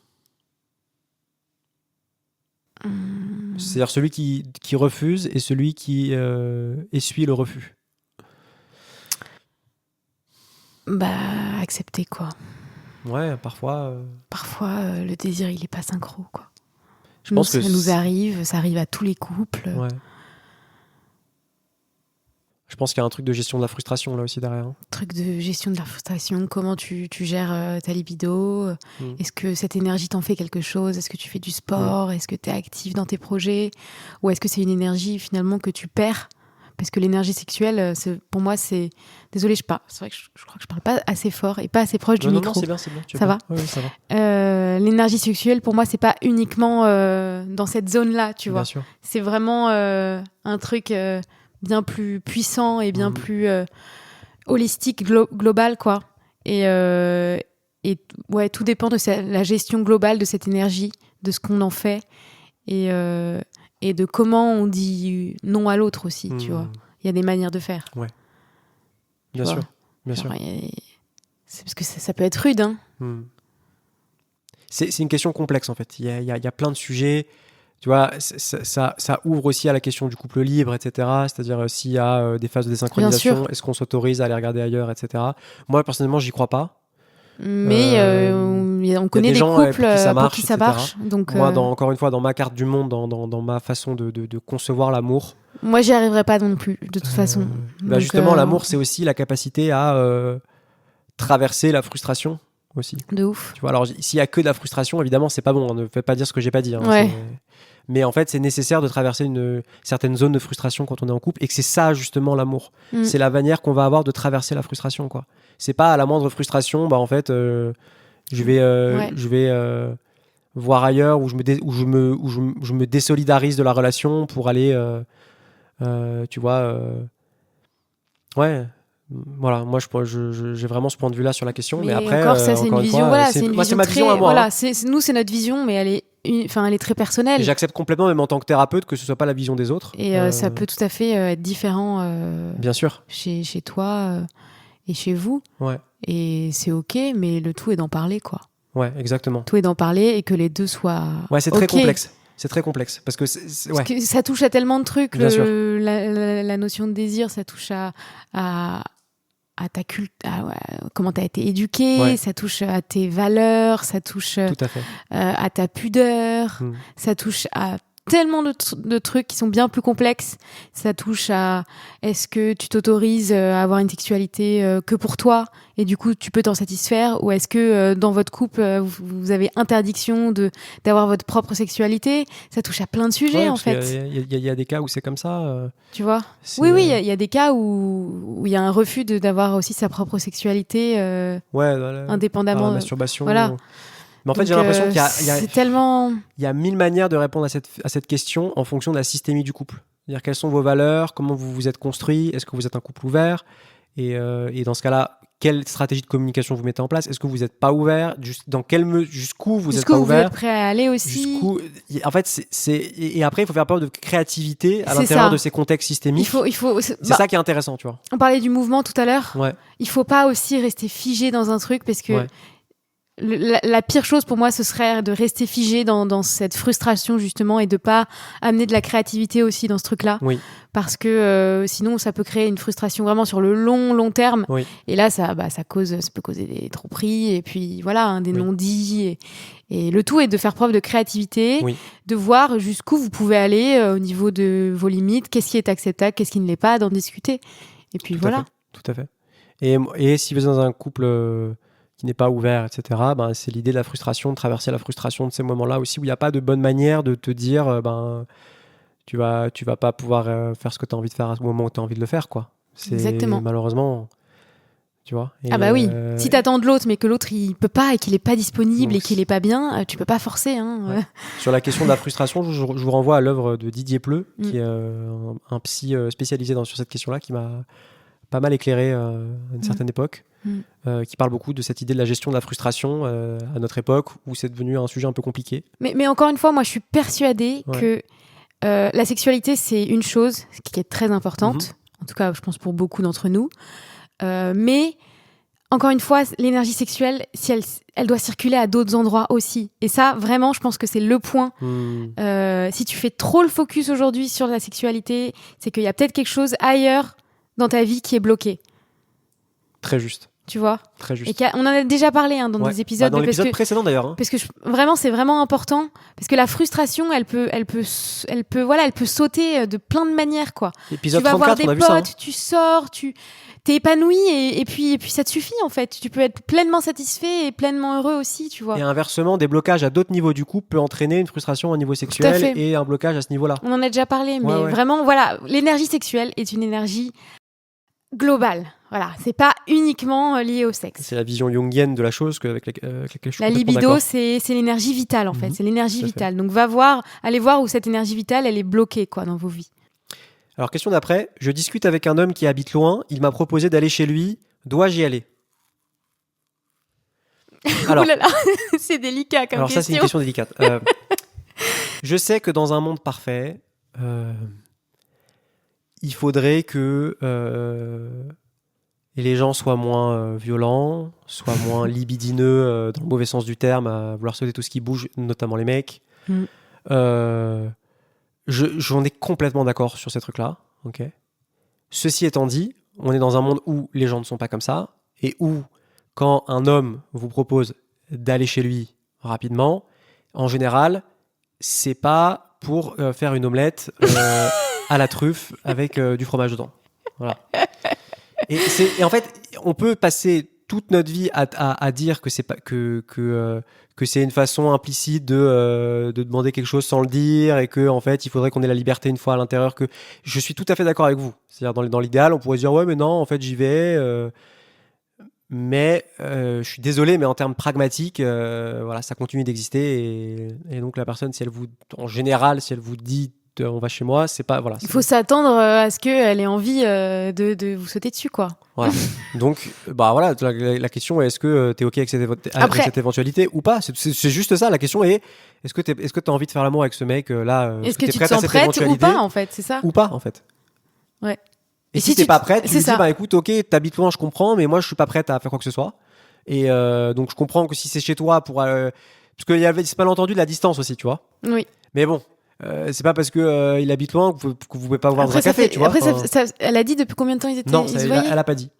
C'est-à-dire celui qui refuse et celui qui essuie le refus. Accepter, quoi. Ouais, parfois... Parfois, le désir, il est pas synchro, quoi. Je pense que ça nous arrive, ça arrive à tous les couples. Ouais. Je pense qu'il y a un truc de gestion de la frustration, là aussi, derrière. Truc de gestion de la frustration, comment tu gères ta libido. Est-ce que cette énergie t'en fait quelque chose ? Est-ce que tu fais du sport ? Est-ce que tu es actif dans tes projets ? Ou est-ce que c'est une énergie, finalement, que tu perds ? Parce que l'énergie sexuelle, pour moi, c'est... Désolée, c'est vrai que je crois que je parle pas assez fort et pas assez proche du micro. Non, c'est bien. Ça va ? Oui, ça va. L'énergie sexuelle, pour moi, c'est pas uniquement dans cette zone-là, tu vois. Bien sûr. C'est vraiment un truc bien plus puissant et bien plus holistique, global, quoi. Et tout dépend de la gestion globale de cette énergie, de ce qu'on en fait. Et de comment on dit non à l'autre aussi, tu vois. Il y a des manières de faire. Ouais. Bien sûr. C'est parce que ça peut être rude, hein. C'est une question complexe, en fait. Il y a plein de sujets. Tu vois, ça ouvre aussi à la question du couple libre, etc. C'est-à-dire s'il y a des phases de désynchronisation, est-ce qu'on s'autorise à aller regarder ailleurs, etc. Moi, personnellement, j'y crois pas. Mais on connaît des couples pour qui ça marche. Donc, moi, encore une fois, dans ma carte du monde, dans ma façon de concevoir l'amour... Moi, j'y arriverai pas non plus, de toute façon. Donc, justement, l'amour, c'est aussi la capacité à traverser la frustration aussi. De ouf. Tu vois, alors, s'il y a que de la frustration, évidemment, c'est pas bon. Ne faites pas dire ce que j'ai pas dit. Mais en fait, c'est nécessaire de traverser une certaine zone de frustration quand on est en couple, et que c'est ça, justement, l'amour. C'est la manière qu'on va avoir de traverser la frustration, quoi. C'est pas à la moindre frustration, en fait, je vais voir ailleurs, où je me désolidarise de la relation pour aller, tu vois, voilà, moi j'ai vraiment ce point de vue là sur la question, mais après encore ça, c'est une vision, c'est une vision très, à moi, nous c'est notre vision, mais elle est elle est très personnelle. Et j'accepte complètement, même en tant que thérapeute, que ce soit pas la vision des autres. Et ça peut tout à fait être différent. Bien sûr. Chez toi et chez vous. Ouais. Et c'est ok, mais le tout est d'en parler, quoi. Ouais, exactement. Tout est d'en parler et que les deux soient. Ouais, c'est très complexe. C'est très complexe parce que, parce que ça touche à tellement de trucs. La notion de désir, ça touche à ta comment tu as été éduqué, ça touche à tes valeurs, ça touche tout à fait. À ta pudeur, ça touche à tellement de trucs qui sont bien plus complexes. Ça touche à est-ce que tu t'autorises à avoir une sexualité que pour toi et du coup tu peux t'en satisfaire, ou est-ce que dans votre couple vous avez interdiction d'avoir votre propre sexualité. Ça touche à plein de sujets en fait. Il y a des cas où c'est comme ça. Tu vois. Oui, il y a des cas où il y a un refus d'avoir aussi sa propre sexualité indépendamment. La masturbation. Voilà. Mais en fait, j'ai l'impression qu'il c'est tellement... Il y a 1000 manières de répondre à cette question en fonction de la systémie du couple. C'est-à-dire quelles sont vos valeurs, comment vous vous êtes construit, est-ce que vous êtes un couple ouvert, et dans ce cas-là, quelle stratégie de communication vous mettez en place, est-ce que vous n'êtes pas ouvert, jusqu'où vous n'êtes pas ouvert, vous êtes prêt à aller aussi. En fait, et après, il faut faire preuve de créativité à l'intérieur de ces contextes systémiques. C'est ça qui est intéressant, tu vois. On parlait du mouvement tout à l'heure. Ouais. Il ne faut pas aussi rester figé dans un truc parce que... Ouais. La pire chose pour moi, ce serait de rester figé dans cette frustration justement et de pas amener de la créativité aussi dans ce truc-là. Oui. Parce que sinon, ça peut créer une frustration vraiment sur le long terme. Oui. Et là, ça peut causer des tromperies et puis voilà, des non-dits. Et le tout est de faire preuve de créativité, de voir jusqu'où vous pouvez aller au niveau de vos limites, qu'est-ce qui est acceptable, qu'est-ce qui ne l'est pas, d'en discuter. Et puis voilà. Tout à fait. Et si vous êtes dans un couple qui n'est pas ouvert, etc., c'est l'idée de la frustration, de traverser la frustration de ces moments-là aussi, où il n'y a pas de bonne manière de te dire tu vas pas pouvoir faire ce que tu as envie de faire au moment où tu as envie de le faire, quoi. Exactement. Malheureusement, tu vois. Oui, si tu attends de l'autre, mais que l'autre il peut pas et qu'il n'est pas disponible et qu'il n'est pas bien, tu peux pas forcer. Ouais. Sur la question de la frustration, je vous renvoie à l'œuvre de Didier Pleu, qui est un psy spécialisé sur cette question-là, qui m'a pas mal éclairé à une certaine époque. Qui parle beaucoup de cette idée de la gestion de la frustration à notre époque, où c'est devenu un sujet un peu compliqué. Mais encore une fois, moi je suis persuadée que la sexualité c'est une chose qui est très importante, en tout cas je pense pour beaucoup d'entre nous, mais encore une fois, l'énergie sexuelle, si elle doit circuler à d'autres endroits aussi. Et ça, vraiment, je pense que c'est le point. Si tu fais trop le focus aujourd'hui sur la sexualité, c'est qu'il y a peut-être quelque chose ailleurs dans ta vie qui est bloqué. Très juste. Tu vois. Très juste. Et on en a déjà parlé dans des épisodes. Dans l'épisode précédent d'ailleurs. Parce que vraiment, c'est vraiment important. Parce que la frustration, elle peut sauter de plein de manières, quoi. Épisode tu vas 34, voir des potes, tu sors, tu t'es épanoui et puis ça te suffit en fait. Tu peux être pleinement satisfait et pleinement heureux aussi, tu vois. Et inversement, des blocages à d'autres niveaux du couple peut entraîner une frustration au niveau sexuel et un blocage à ce niveau-là. On en a déjà parlé, mais vraiment, voilà, l'énergie sexuelle est une énergie globale. Voilà, c'est pas uniquement lié au sexe. C'est la vision jungienne de la chose avec laquelle je suis la libido, c'est l'énergie vitale en fait. C'est l'énergie vitale. Donc allez voir où cette énergie vitale, elle est bloquée quoi dans vos vies. Alors question d'après, je discute avec un homme qui habite loin. Il m'a proposé d'aller chez lui. Dois-je y aller? Alors, oh là là, c'est délicat comme question. Alors ça, c'est une question délicate. Je sais que dans un monde parfait, il faudrait que les gens soient moins violents, soient moins libidineux dans le mauvais sens du terme, à vouloir sauter tout ce qui bouge, notamment les mecs. J'en ai complètement d'accord sur ces trucs-là. Okay. Ceci étant dit, on est dans un monde où les gens ne sont pas comme ça, et où quand un homme vous propose d'aller chez lui rapidement, en général, c'est pas pour faire une omelette à la truffe avec du fromage dedans. Voilà. Et en fait, on peut passer toute notre vie à dire que c'est pas que c'est une façon implicite de demander quelque chose sans le dire, et que en fait il faudrait qu'on ait la liberté une fois à l'intérieur. Que je suis tout à fait d'accord avec vous. C'est-à-dire dans l'idéal, on pourrait se dire ouais mais non, en fait j'y vais. Mais je suis désolé, mais en termes pragmatiques, voilà, ça continue d'exister, et donc la personne, en général, si elle vous dit on va chez moi, c'est pas voilà. Il faut s'attendre à ce qu'elle ait envie de vous sauter dessus, quoi. Voilà. Donc, voilà, la question est, est-ce que t'es ok avec cette éventualité ou pas? C'est juste ça. La question est, est-ce que t'as envie de faire l'amour avec ce mec là? Est-ce que tu te sens prête ou pas, en fait, c'est ça? Ou pas, en fait. Ouais. Et si t'es pas prête, tu lui dis, écoute, ok, t'habites loin, je comprends, mais moi, je suis pas prête à faire quoi que ce soit. Et donc, je comprends que si c'est chez toi, parce qu'il y avait ce malentendu de la distance aussi, tu vois. Oui. Mais bon. C'est pas parce que il habite loin que vous pouvez pas voir dans un café, tu vois. Après, elle a dit depuis combien de temps ils étaient. Non, elle a pas dit.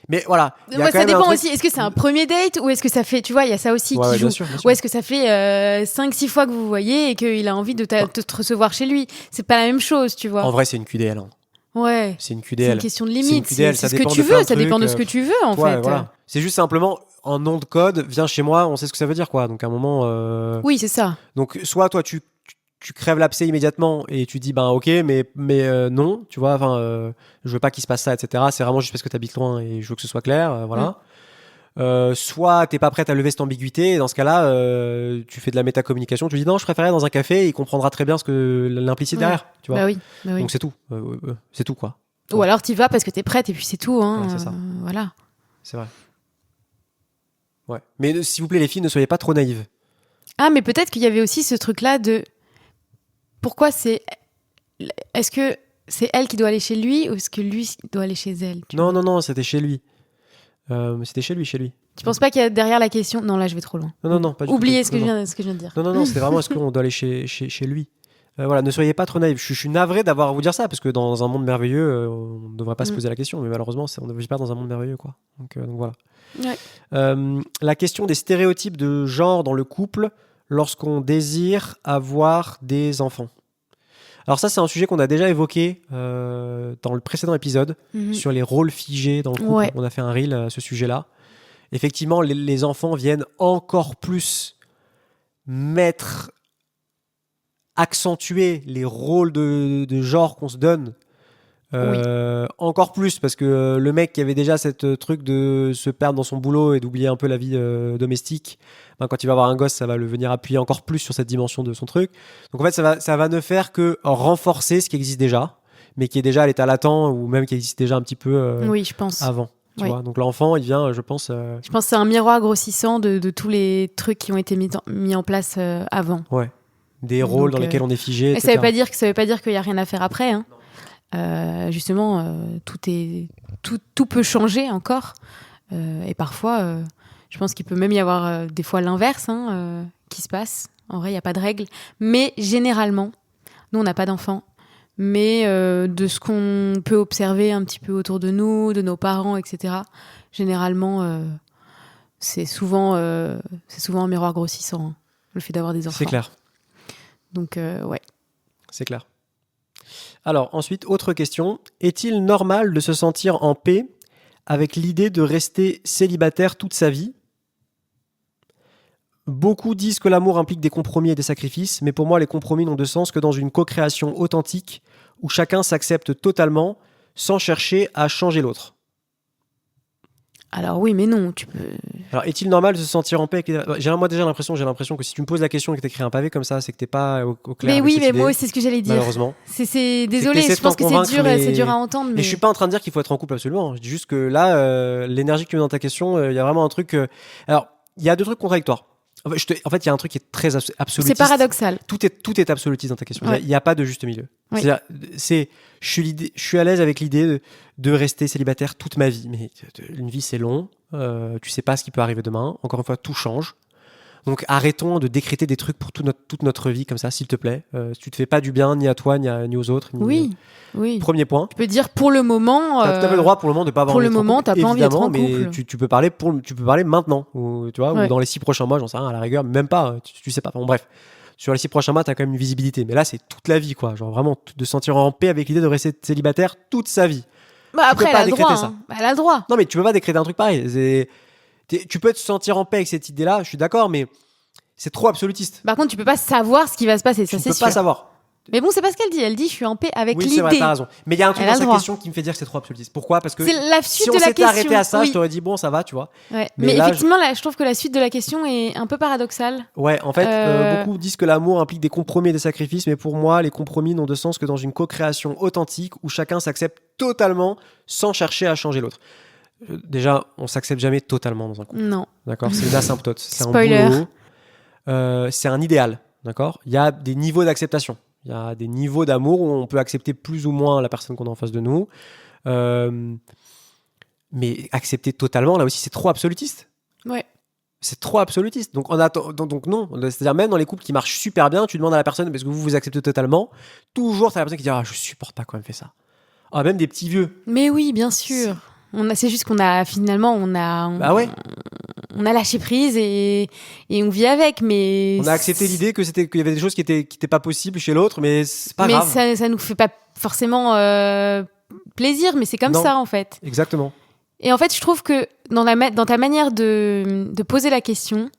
Mais voilà. Ça dépend aussi. Est-ce que c'est un premier date ou est-ce que ça fait, tu vois, il y a ça aussi qui joue. Bien sûr. Ou est-ce que ça fait 5-6 fois que vous voyez et qu'il a envie de te recevoir chez lui. C'est pas la même chose, tu vois. En vrai, c'est une QDL. Hein. Ouais. C'est une QDL. C'est une question de limite. C'est ce que tu veux. Ça dépend de ce que tu veux, en fait. Voilà. C'est juste simplement un nom de code. Viens chez moi. On sait ce que ça veut dire, quoi. Donc à un moment. Oui, c'est ça. Donc soit toi tu crèves l'abcès immédiatement et tu dis ok, mais non, tu vois, je veux pas qu'il se passe ça, etc. C'est vraiment juste parce que t'habites loin et je veux que ce soit clair, voilà. Soit t'es pas prête à lever cette ambiguïté et dans ce cas-là tu fais de la métacommunication, tu dis non, je préférais dans un café et il comprendra très bien ce que l'implicite derrière, tu vois. Bah oui. Donc c'est tout, quoi. Ou alors t'y vas parce que t'es prête et puis c'est tout, hein. Ouais, c'est ça. Voilà. C'est vrai. Ouais. Mais s'il vous plaît les filles, ne soyez pas trop naïves. Ah, mais peut-être qu'il y avait aussi ce truc-là de pourquoi est-ce que c'est elle qui doit aller chez lui ou est-ce que lui doit aller chez elle? Non, c'était chez lui. C'était chez lui. Tu penses pas qu'il y a derrière la question? Non, là je vais trop loin. Non, pas du tout. Oubliez ce que je viens de dire. Non, c'était vraiment est-ce qu'on doit aller chez lui. Voilà, ne soyez pas trop naïfs. Je suis navré d'avoir à vous dire ça parce que dans un monde merveilleux, on ne devrait pas se poser la question, mais malheureusement, on ne vit pas dans un monde merveilleux, quoi. Donc voilà. Ouais. La question des stéréotypes de genre dans le couple lorsqu'on désire avoir des enfants. Alors ça, c'est un sujet qu'on a déjà évoqué dans le précédent épisode sur les rôles figés dans le couple. Ouais. On a fait un reel à ce sujet-là. Effectivement, les enfants viennent encore plus accentuer les rôles de genre qu'on se donne. Encore plus parce que le mec qui avait déjà cette truc de se perdre dans son boulot et d'oublier un peu la vie domestique, quand il va avoir un gosse, ça va le venir appuyer encore plus sur cette dimension de son truc. Donc en fait, ça va ne faire que renforcer ce qui existe déjà, mais qui est déjà à l'état latent ou même qui existe déjà un petit peu je pense. avant. Tu vois. Donc l'enfant, il vient, je pense... Je pense que c'est un miroir grossissant de tous les trucs qui ont été mis en place avant. Ouais. Des rôles dans lesquels on est figé, etc. Ça veut pas dire qu'il n'y a rien à faire après, hein. Justement, tout peut changer encore. Et parfois, je pense qu'il peut même y avoir des fois l'inverse qui se passe. En vrai, il n'y a pas de règle. Mais généralement, nous, on n'a pas d'enfants. Mais de ce qu'on peut observer un petit peu autour de nous, de nos parents, etc., généralement, c'est souvent un miroir grossissant, hein, le fait d'avoir des enfants. C'est clair. Donc, ouais. C'est clair. Alors, ensuite, autre question. Est-il normal de se sentir en paix avec l'idée de rester célibataire toute sa vie ? Beaucoup disent que l'amour implique des compromis et des sacrifices, mais pour moi, les compromis n'ont de sens que dans une co-création authentique où chacun s'accepte totalement sans chercher à changer l'autre. Alors oui, mais non, tu peux... Alors, est-il normal de se sentir en paix avec... Moi, déjà, j'ai l'impression que si tu me poses la question et que tu écris un pavé comme ça, c'est que t'es pas au clair. Mais oui, mais idée, moi, c'est ce que j'allais dire. Malheureusement. Désolé, je pense que c'est dur à entendre. Mais je suis pas en train de dire qu'il faut être en couple absolument. Je dis juste que là, l'énergie que tu mets dans ta question, il y a vraiment un truc... Alors, il y a deux trucs contradictoires. En fait, il y a un truc qui est très absolutiste. C'est paradoxal. Tout est absolutiste dans ta question. Ouais. Il n'y a pas de juste milieu. Oui. Je suis à l'aise avec l'idée de rester célibataire toute ma vie. Mais une vie, c'est long. Tu sais pas ce qui peut arriver demain. Encore une fois, tout change. Donc arrêtons de décréter des trucs pour toute notre vie comme ça, s'il te plaît. Tu te fais pas du bien ni à toi ni aux autres. Oui. Premier point. Tu peux dire pour le moment. T'as tout à fait le droit pour le moment de pas avoir. Pour le moment, t'as pas envie d'être en couple. Mais tu peux parler maintenant, ou tu vois, ou dans les 6 prochains mois, j'en sais rien, à la rigueur, même pas. Tu sais pas. Bon, bref. Sur les 6 prochains mois, t'as quand même une visibilité. Mais là, c'est toute la vie, quoi. Genre vraiment de se sentir en paix avec l'idée de rester célibataire toute sa vie. Bah après, elle a le droit. Hein. Elle a le droit. Non, mais tu peux pas décréter un truc pareil. Tu peux te sentir en paix avec cette idée-là, je suis d'accord, mais c'est trop absolutiste. Par contre, tu peux pas savoir ce qui va se passer, ça c'est sûr. Tu peux pas savoir. Mais bon, c'est pas ce qu'elle dit. Elle dit, je suis en paix avec l'idée. Oui, c'est vrai, t'as raison. Mais il y a un truc dans sa question qui me fait dire que c'est trop absolutiste. Pourquoi ? Parce que c'est la suite si on de la s'était question. arrêté à ça, je t'aurais dit, bon, ça va, tu vois. Ouais. Mais là, effectivement, là, je trouve que la suite de la question est un peu paradoxale. Ouais, en fait, beaucoup disent que l'amour implique des compromis et des sacrifices, mais pour moi, les compromis n'ont de sens que dans une co-création authentique où chacun s'accepte totalement sans chercher à changer l'autre. Déjà, on s'accepte jamais totalement dans un couple. Non. D'accord ? C'est une asymptote. C'est Spoiler. un boulot. C'est un idéal. D'accord ? Il y a des niveaux d'acceptation. Il y a des niveaux d'amour où on peut accepter plus ou moins la personne qu'on a en face de nous. Mais accepter totalement, là aussi, c'est trop absolutiste. Ouais. C'est trop absolutiste. Donc non. C'est-à-dire, même dans les couples qui marchent super bien, tu demandes à la personne, parce que vous vous acceptez totalement, toujours, t'as la personne qui dit, ah, je supporte pas quand même fait ça. Ah, même des petits vieux. Mais oui, bien sûr. C'est juste qu'on a, finalement, Bah ouais. On a lâché prise et on vit avec, mais... On a accepté l'idée qu'il y avait des choses qui étaient pas possibles chez l'autre, mais c'est pas grave. Mais ça nous fait pas forcément plaisir, mais c'est comme ça, en fait. Exactement. Et en fait, je trouve que dans ta manière de poser la question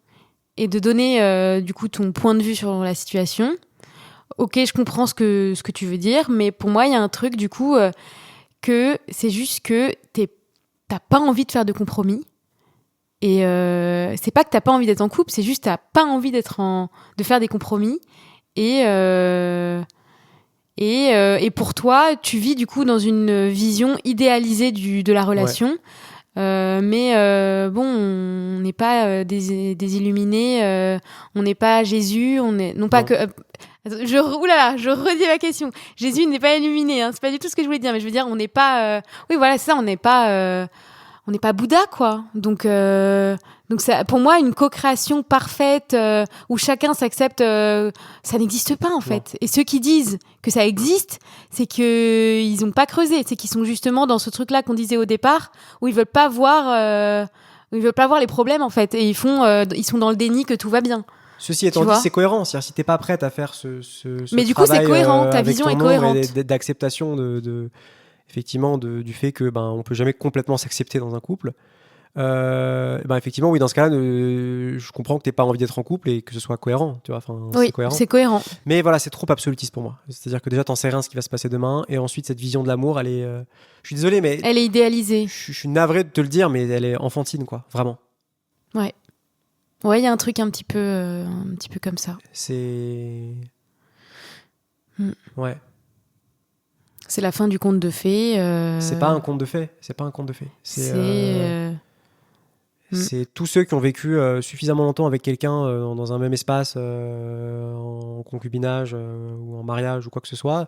et de donner, du coup, ton point de vue sur la situation, ok, je comprends ce que tu veux dire, mais pour moi, il y a un truc, du coup, que c'est juste que t'as pas envie de faire de compromis. Et c'est pas que t'as pas envie d'être en couple, c'est juste que t'as pas envie de faire des compromis. Et pour toi, tu vis du coup dans une vision idéalisée de la relation. Ouais. Mais bon, on n'est pas des illuminés, on n'est pas Jésus, on est non pas que. Je redis ma question. Jésus n'est pas illuminé, hein, c'est pas du tout ce que je voulais dire, mais je veux dire, on n'est pas. Oui, voilà, c'est ça, on n'est pas Bouddha, quoi. Donc ça, pour moi, une co-création parfaite où chacun s'accepte, ça n'existe pas, en fait. Non. Et ceux qui disent que ça existe, c'est qu'ils n'ont pas creusé. C'est qu'ils sont justement dans ce truc-là qu'on disait au départ, où ils veulent pas voir les problèmes, en fait. Et ils sont dans le déni que tout va bien. Ceci étant dit, c'est cohérent. C'est-à-dire, si t'es pas prête à faire ce mais du coup, c'est cohérent. Ta vision est cohérente. D'acceptation effectivement du fait que on peut jamais complètement s'accepter dans un couple. Effectivement, oui, dans ce cas-là, je comprends que t'aies pas envie d'être en couple et que ce soit cohérent, tu vois. Oui, c'est cohérent. Mais voilà, c'est trop absolutiste pour moi. C'est-à-dire que déjà, t'en sais rien ce qui va se passer demain, et ensuite cette vision de l'amour, elle est. Je suis désolé, mais elle est idéalisée. Je suis navré de te le dire, mais elle est enfantine, quoi, vraiment. Ouais. Ouais, il y a un truc un petit peu comme ça. C'est. Ouais. C'est la fin du conte de fées. C'est pas un conte de fées. C'est tous ceux qui ont vécu suffisamment longtemps avec quelqu'un dans un même espace, en concubinage ou en mariage ou quoi que ce soit.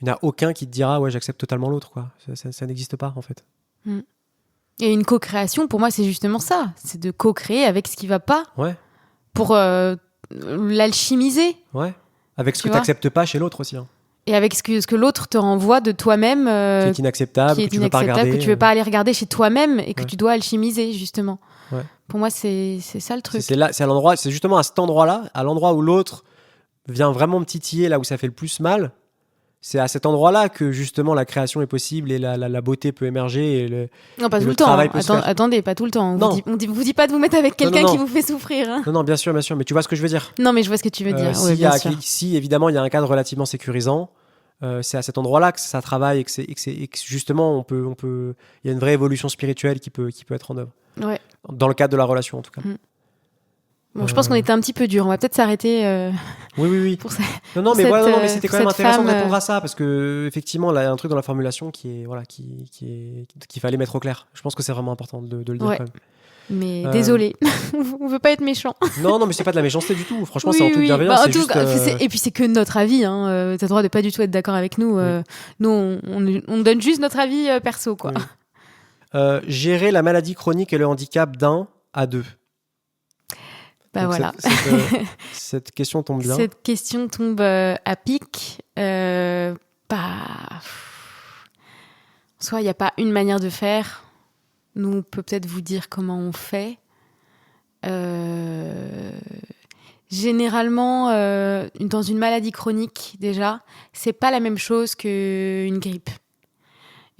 Il n'y en a aucun qui te dira ouais, j'accepte totalement l'autre, quoi. Ça n'existe pas, en fait. Et une co-création, pour moi, c'est justement ça. C'est de co-créer avec ce qui va pas. Ouais. Pour l'alchimiser. Ouais. Avec ce que tu n'acceptes pas chez l'autre aussi. Hein. Et avec ce que l'autre te renvoie de toi-même. Qui est inacceptable, que tu veux pas regarder. Que tu veux pas aller regarder chez toi-même et que tu dois alchimiser, justement. Ouais. Pour moi, c'est ça le truc. C'est justement à cet endroit-là, à l'endroit où l'autre vient vraiment me titiller, là où ça fait le plus mal. C'est à cet endroit-là que justement la création est possible et la beauté peut émerger. Et non, pas tout le temps. Attendez, pas tout le temps. On vous dit pas de vous mettre avec quelqu'un qui vous fait souffrir. Hein. Non, bien sûr. Mais tu vois ce que je veux dire. Non, mais je vois ce que tu veux dire. Si évidemment il y a un cadre relativement sécurisant, c'est à cet endroit-là que ça travaille et que justement il y a une vraie évolution spirituelle qui peut être en œuvre. Ouais. Dans le cadre de la relation en tout cas. Bon, je pense qu'on était un petit peu dur. On va peut-être s'arrêter. Oui. Pour ça, non, mais c'était quand même intéressant de répondre à ça parce que effectivement, là, il y a un truc dans la formulation qu'il fallait mettre au clair. Je pense que c'est vraiment important de le dire quand même. Mais désolé, on veut pas être méchant. Non, mais c'est pas de la méchanceté du tout. Franchement, c'est en toute bienveillance. Et puis c'est que notre avis. Hein. T'as le droit de pas du tout être d'accord avec nous. Nous, on donne juste notre avis perso, quoi. Oui. Gérer la maladie chronique et le handicap d'1 à 2. Bah donc voilà. Cette question tombe bien. Cette question tombe à pic. Soit il n'y a pas une manière de faire. Nous, on peut peut-être vous dire comment on fait. Généralement, dans une maladie chronique, déjà, c'est pas la même chose qu'une grippe.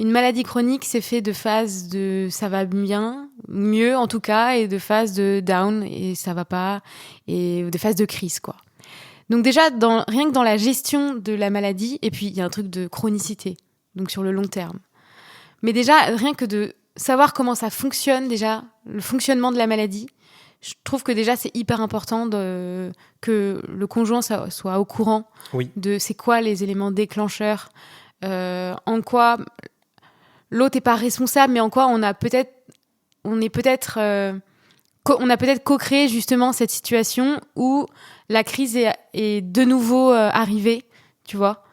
Une maladie chronique, c'est fait de phases de ça va bien, mieux en tout cas, et de phases de down et ça va pas, et des phases de crise, quoi. Donc déjà, rien que dans la gestion de la maladie, et puis il y a un truc de chronicité, donc sur le long terme. Mais déjà, rien que de savoir comment ça fonctionne, déjà, le fonctionnement de la maladie, je trouve que déjà, c'est hyper important que le conjoint soit au courant de c'est quoi les éléments déclencheurs, en quoi l'autre n'est pas responsable, mais en quoi on a peut-être co-créé justement cette situation où la crise est de nouveau arrivée, tu vois.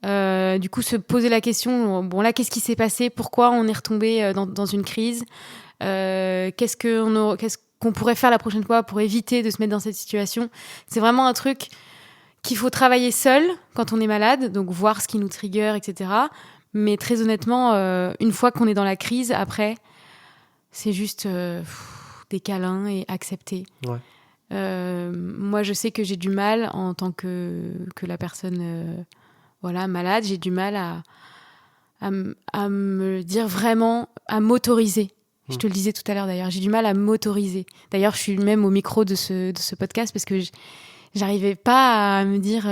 Du coup, se poser la question, bon là, qu'est-ce qui s'est passé ? Pourquoi on est retombé dans une crise ? Qu'est-ce qu'on pourrait faire la prochaine fois pour éviter de se mettre dans cette situation ? C'est vraiment un truc qu'il faut travailler seul quand on est malade, donc voir ce qui nous trigger, etc. Mais très honnêtement, une fois qu'on est dans la crise, après, c'est juste des câlins et accepter. Ouais. Moi, je sais que j'ai du mal en tant que la personne malade, j'ai du mal à me dire vraiment, à m'autoriser. Je te le disais tout à l'heure d'ailleurs, j'ai du mal à m'autoriser. D'ailleurs, je suis même au micro de ce podcast parce que j'arrivais pas à me dire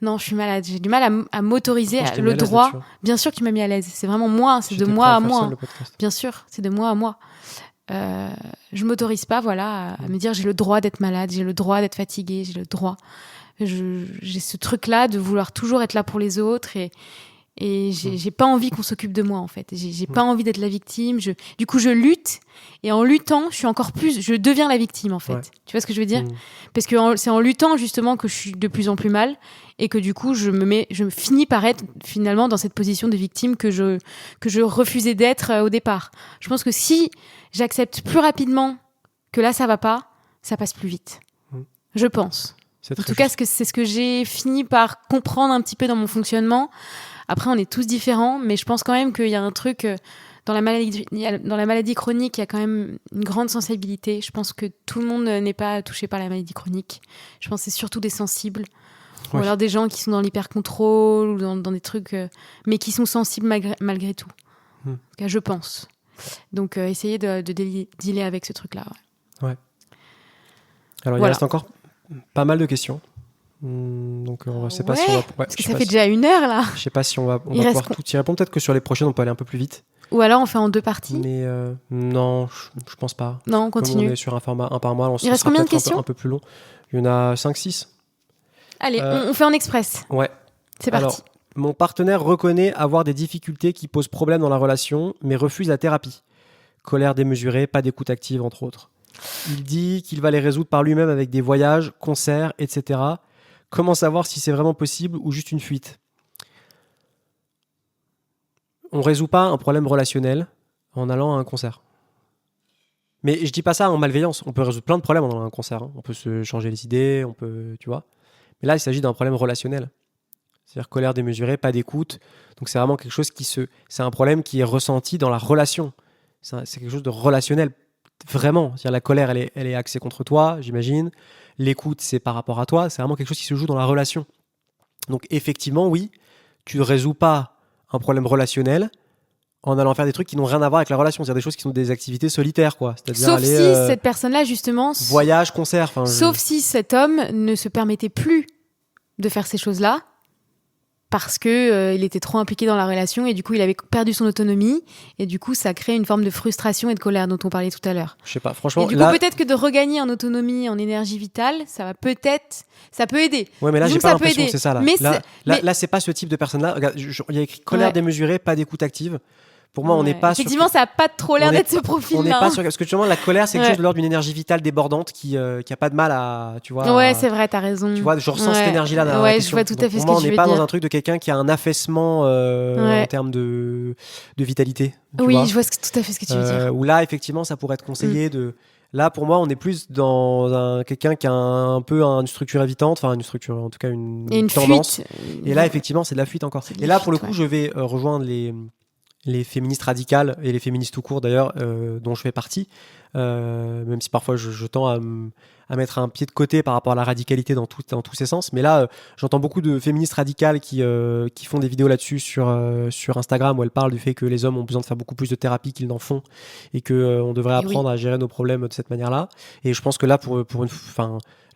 non, je suis malade. J'ai du mal à m'autoriser le droit. Bien sûr que tu m'as mis à l'aise. C'est vraiment moi, c'est de moi à moi. Bien sûr, c'est de moi à moi. Je m'autorise pas, à me dire j'ai le droit d'être malade, j'ai le droit d'être fatiguée, j'ai le droit. J'ai ce truc-là de vouloir toujours être là pour les autres et j'ai pas envie qu'on s'occupe de moi en fait. J'ai pas envie d'être la victime. Du coup, je lutte et en luttant, je deviens la victime en fait. Ouais. Tu vois ce que je veux dire ? Parce que c'est en luttant justement que je suis de plus en plus mal et que du coup, je finis par être finalement dans cette position de victime que je refusais d'être au départ. Je pense que si j'accepte plus rapidement que là ça va pas, ça passe plus vite. Je pense. En tout cas, c'est ce que j'ai fini par comprendre un petit peu dans mon fonctionnement. Après, on est tous différents, mais je pense quand même qu'il y a un truc dans la maladie chronique, il y a quand même une grande sensibilité. Je pense que tout le monde n'est pas touché par la maladie chronique. Je pense que c'est surtout des sensibles. Ou alors des gens qui sont dans l'hyper-contrôle ou dans des trucs, mais qui sont sensibles malgré tout. En tout cas, je pense. Donc, essayer de dealer avec ce truc-là. Ouais. Alors, il reste encore pas mal de questions. Donc, on ne sait pas si on va... parce que ça fait déjà 1 heure, là. Je ne sais pas si on va pouvoir tout y répondre. Peut-être que sur les prochaines, on peut aller un peu plus vite. Ou alors, on fait en 2 parties. Mais non, je pense pas. Non, on continue. Comme on est sur un format 1 par mois, il reste combien de questions ? Un peu plus long. Il y en a 5-6. Allez, on fait en express. Ouais. C'est parti. Alors, mon partenaire reconnaît avoir des difficultés qui posent problème dans la relation, mais refuse la thérapie. Colère démesurée, pas d'écoute active, entre autres. Il dit qu'il va les résoudre par lui-même avec des voyages, concerts, etc. Comment savoir si c'est vraiment possible ou juste une fuite ? On ne résout pas un problème relationnel en allant à un concert. Mais je dis pas ça en malveillance. On peut résoudre plein de problèmes en allant à un concert. On peut se changer les idées, tu vois. Mais là, il s'agit d'un problème relationnel. C'est-à-dire colère démesurée, pas d'écoute. Donc c'est vraiment quelque chose c'est un problème qui est ressenti dans la relation. C'est quelque chose de relationnel. Vraiment, c'est-à-dire la colère, elle est axée contre toi, j'imagine. L'écoute, c'est par rapport à toi. C'est vraiment quelque chose qui se joue dans la relation. Donc effectivement, oui, tu ne résous pas un problème relationnel en allant faire des trucs qui n'ont rien à voir avec la relation. C'est-à-dire des choses qui sont des activités solitaires, quoi. C'est-à-dire sauf si cette personne-là, justement... Voyage, concert... Sauf si cet homme ne se permettait plus de faire ces choses-là parce qu'il était trop impliqué dans la relation et du coup il avait perdu son autonomie et du coup ça crée une forme de frustration et de colère dont on parlait tout à l'heure. Je sais pas, franchement. Et du coup peut-être que de regagner en autonomie, en énergie vitale, ça peut aider. Ouais, mais là j'ai pas l'impression que c'est ça là. Là c'est pas ce type de personne-là. Regarde, il y a écrit colère démesurée, pas d'écoute active. Pour moi, on n'est pas effectivement, ça n'a pas trop l'air d'être ce profil-là. On n'est pas sur... Parce que justement, la colère, c'est quelque chose de l'ordre d'une énergie vitale débordante qui a pas de mal à... Tu vois, ouais, c'est vrai, t'as raison. Tu vois, je ressens cette énergie-là dans la question. Je vois tout à fait ce que tu veux dire. Pour moi, on n'est pas dans un truc de quelqu'un qui a un affaissement en termes de vitalité. Oui, je vois tout à fait ce que tu veux dire. Où là, effectivement, ça pourrait être conseillé de... Là, pour moi, on est plus dans quelqu'un qui a un peu une structure évitante, enfin une structure, en tout cas une tendance. Fuite. Et là, effectivement, c'est de la fuite encore. Et là, pour le coup, je vais rejoindre les féministes radicales et les féministes tout court d'ailleurs, dont je fais partie, même si parfois je tends à mettre un pied de côté par rapport à la radicalité dans tous ces sens. Mais là, j'entends beaucoup de féministes radicales qui font des vidéos là-dessus sur Instagram, où elles parlent du fait que les hommes ont besoin de faire beaucoup plus de thérapie qu'ils n'en font, et qu'on devrait apprendre à gérer nos problèmes de cette manière-là. Et je pense que là,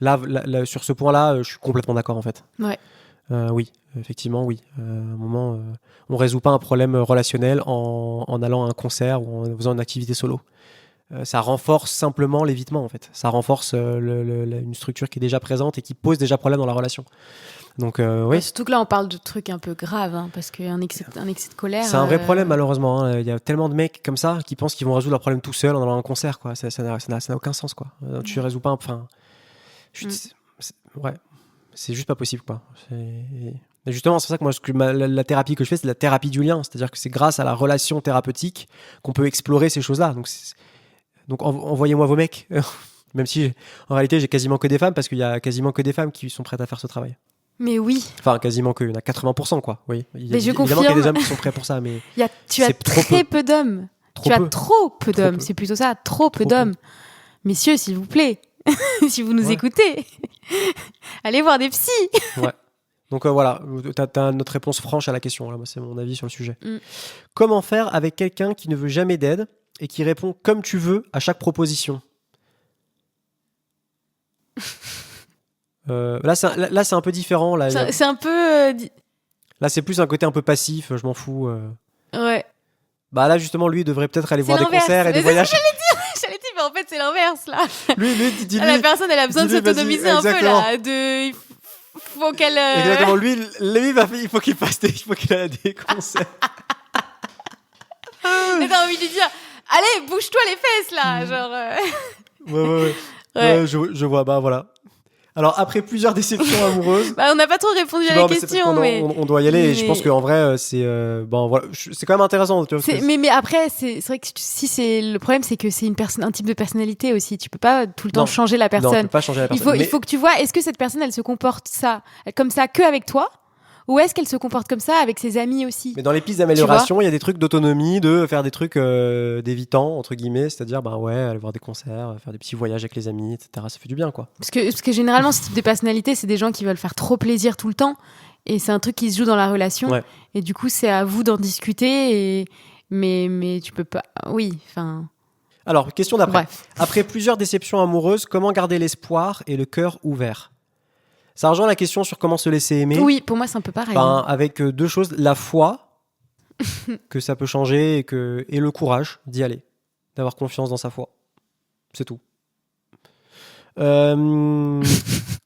là, sur ce point-là, je suis complètement d'accord en fait. Ouais. Oui, effectivement, oui. À un moment, on résout pas un problème relationnel en allant à un concert ou en faisant une activité solo. Ça renforce simplement l'évitement, en fait. Ça renforce une structure qui est déjà présente et qui pose déjà problème dans la relation. Donc, oui. Surtout que là, on parle de trucs un peu graves, hein, parce qu'un excès de colère... C'est un vrai problème, malheureusement. Hein. Il y a tellement de mecs comme ça qui pensent qu'ils vont résoudre leur problème tout seuls en allant à un concert, quoi. Ça n'a aucun sens, quoi. Tu résous pas... Enfin, ouais. C'est juste pas possible, quoi. Et justement, c'est pour ça que moi, la thérapie que je fais, c'est la thérapie du lien. C'est-à-dire que c'est grâce à la relation thérapeutique qu'on peut explorer ces choses-là. Donc envoyez-moi vos mecs. Même si, en réalité, j'ai quasiment que des femmes, parce qu'il y a quasiment que des femmes qui sont prêtes à faire ce travail. Mais oui. Enfin, quasiment que. Il y en a 80%, quoi. Oui. Mais je confirme. Évidemment qu'il y a des hommes qui sont prêts pour ça, mais... Tu as très peu d'hommes. Tu as trop peu d'hommes. C'est plutôt ça, trop peu d'hommes. Messieurs, s'il vous plaît, si vous nous écoutez, allez voir des psys. Ouais. Donc voilà, t'as notre réponse franche à la question. Là, moi, c'est mon avis sur le sujet. Comment faire avec quelqu'un qui ne veut jamais d'aide et qui répond comme tu veux à chaque proposition? Là, c'est un peu différent. Là, c'est un peu... Là, c'est plus un côté un peu passif, je m'en fous. Ouais. Bah là, justement, lui, il devrait peut-être aller voir des concerts et des voyages. J'allais dire, mais en fait, c'est l'inverse, là. Lui, dis-lui. La personne, elle a besoin de s'autonomiser un peu, là. Il faut qu'elle... Exactement. Lui, il faut qu'il aille à des concerts. Et t'as envie de lui dire, allez, bouge-toi les fesses, là. Genre... Ouais. Je vois, bah voilà. Alors, après plusieurs déceptions amoureuses... on n'a pas trop répondu à la question, mais... On doit y aller, et je pense qu'en vrai, c'est... voilà, c'est quand même intéressant. Tu vois, mais après, c'est vrai que le problème, c'est que c'est un type de personnalité aussi. Tu peux pas tout le temps changer la personne. Non, tu peux pas changer la personne. Il faut que tu vois, est-ce que cette personne, elle se comporte comme ça que avec toi ? Ou est-ce qu'elle se comporte comme ça avec ses amis aussi ? Mais dans les pistes d'amélioration, il y a des trucs d'autonomie, de faire des trucs d'évitant, entre guillemets, c'est-à-dire aller voir des concerts, faire des petits voyages avec les amis, etc. Ça fait du bien, quoi. Parce que généralement, ce type de personnalité, c'est des gens qui veulent faire trop plaisir tout le temps. Et c'est un truc qui se joue dans la relation. Ouais. Et du coup, c'est à vous d'en discuter. Mais tu peux pas... Oui, enfin... Alors, question d'après. Bref. Après plusieurs déceptions amoureuses, comment garder l'espoir et le cœur ouvert ? Ça rejoint la question sur comment se laisser aimer. Oui, pour moi, c'est un peu pareil. Avec deux choses. La foi, que ça peut changer, et le courage d'y aller. D'avoir confiance dans sa foi. C'est tout.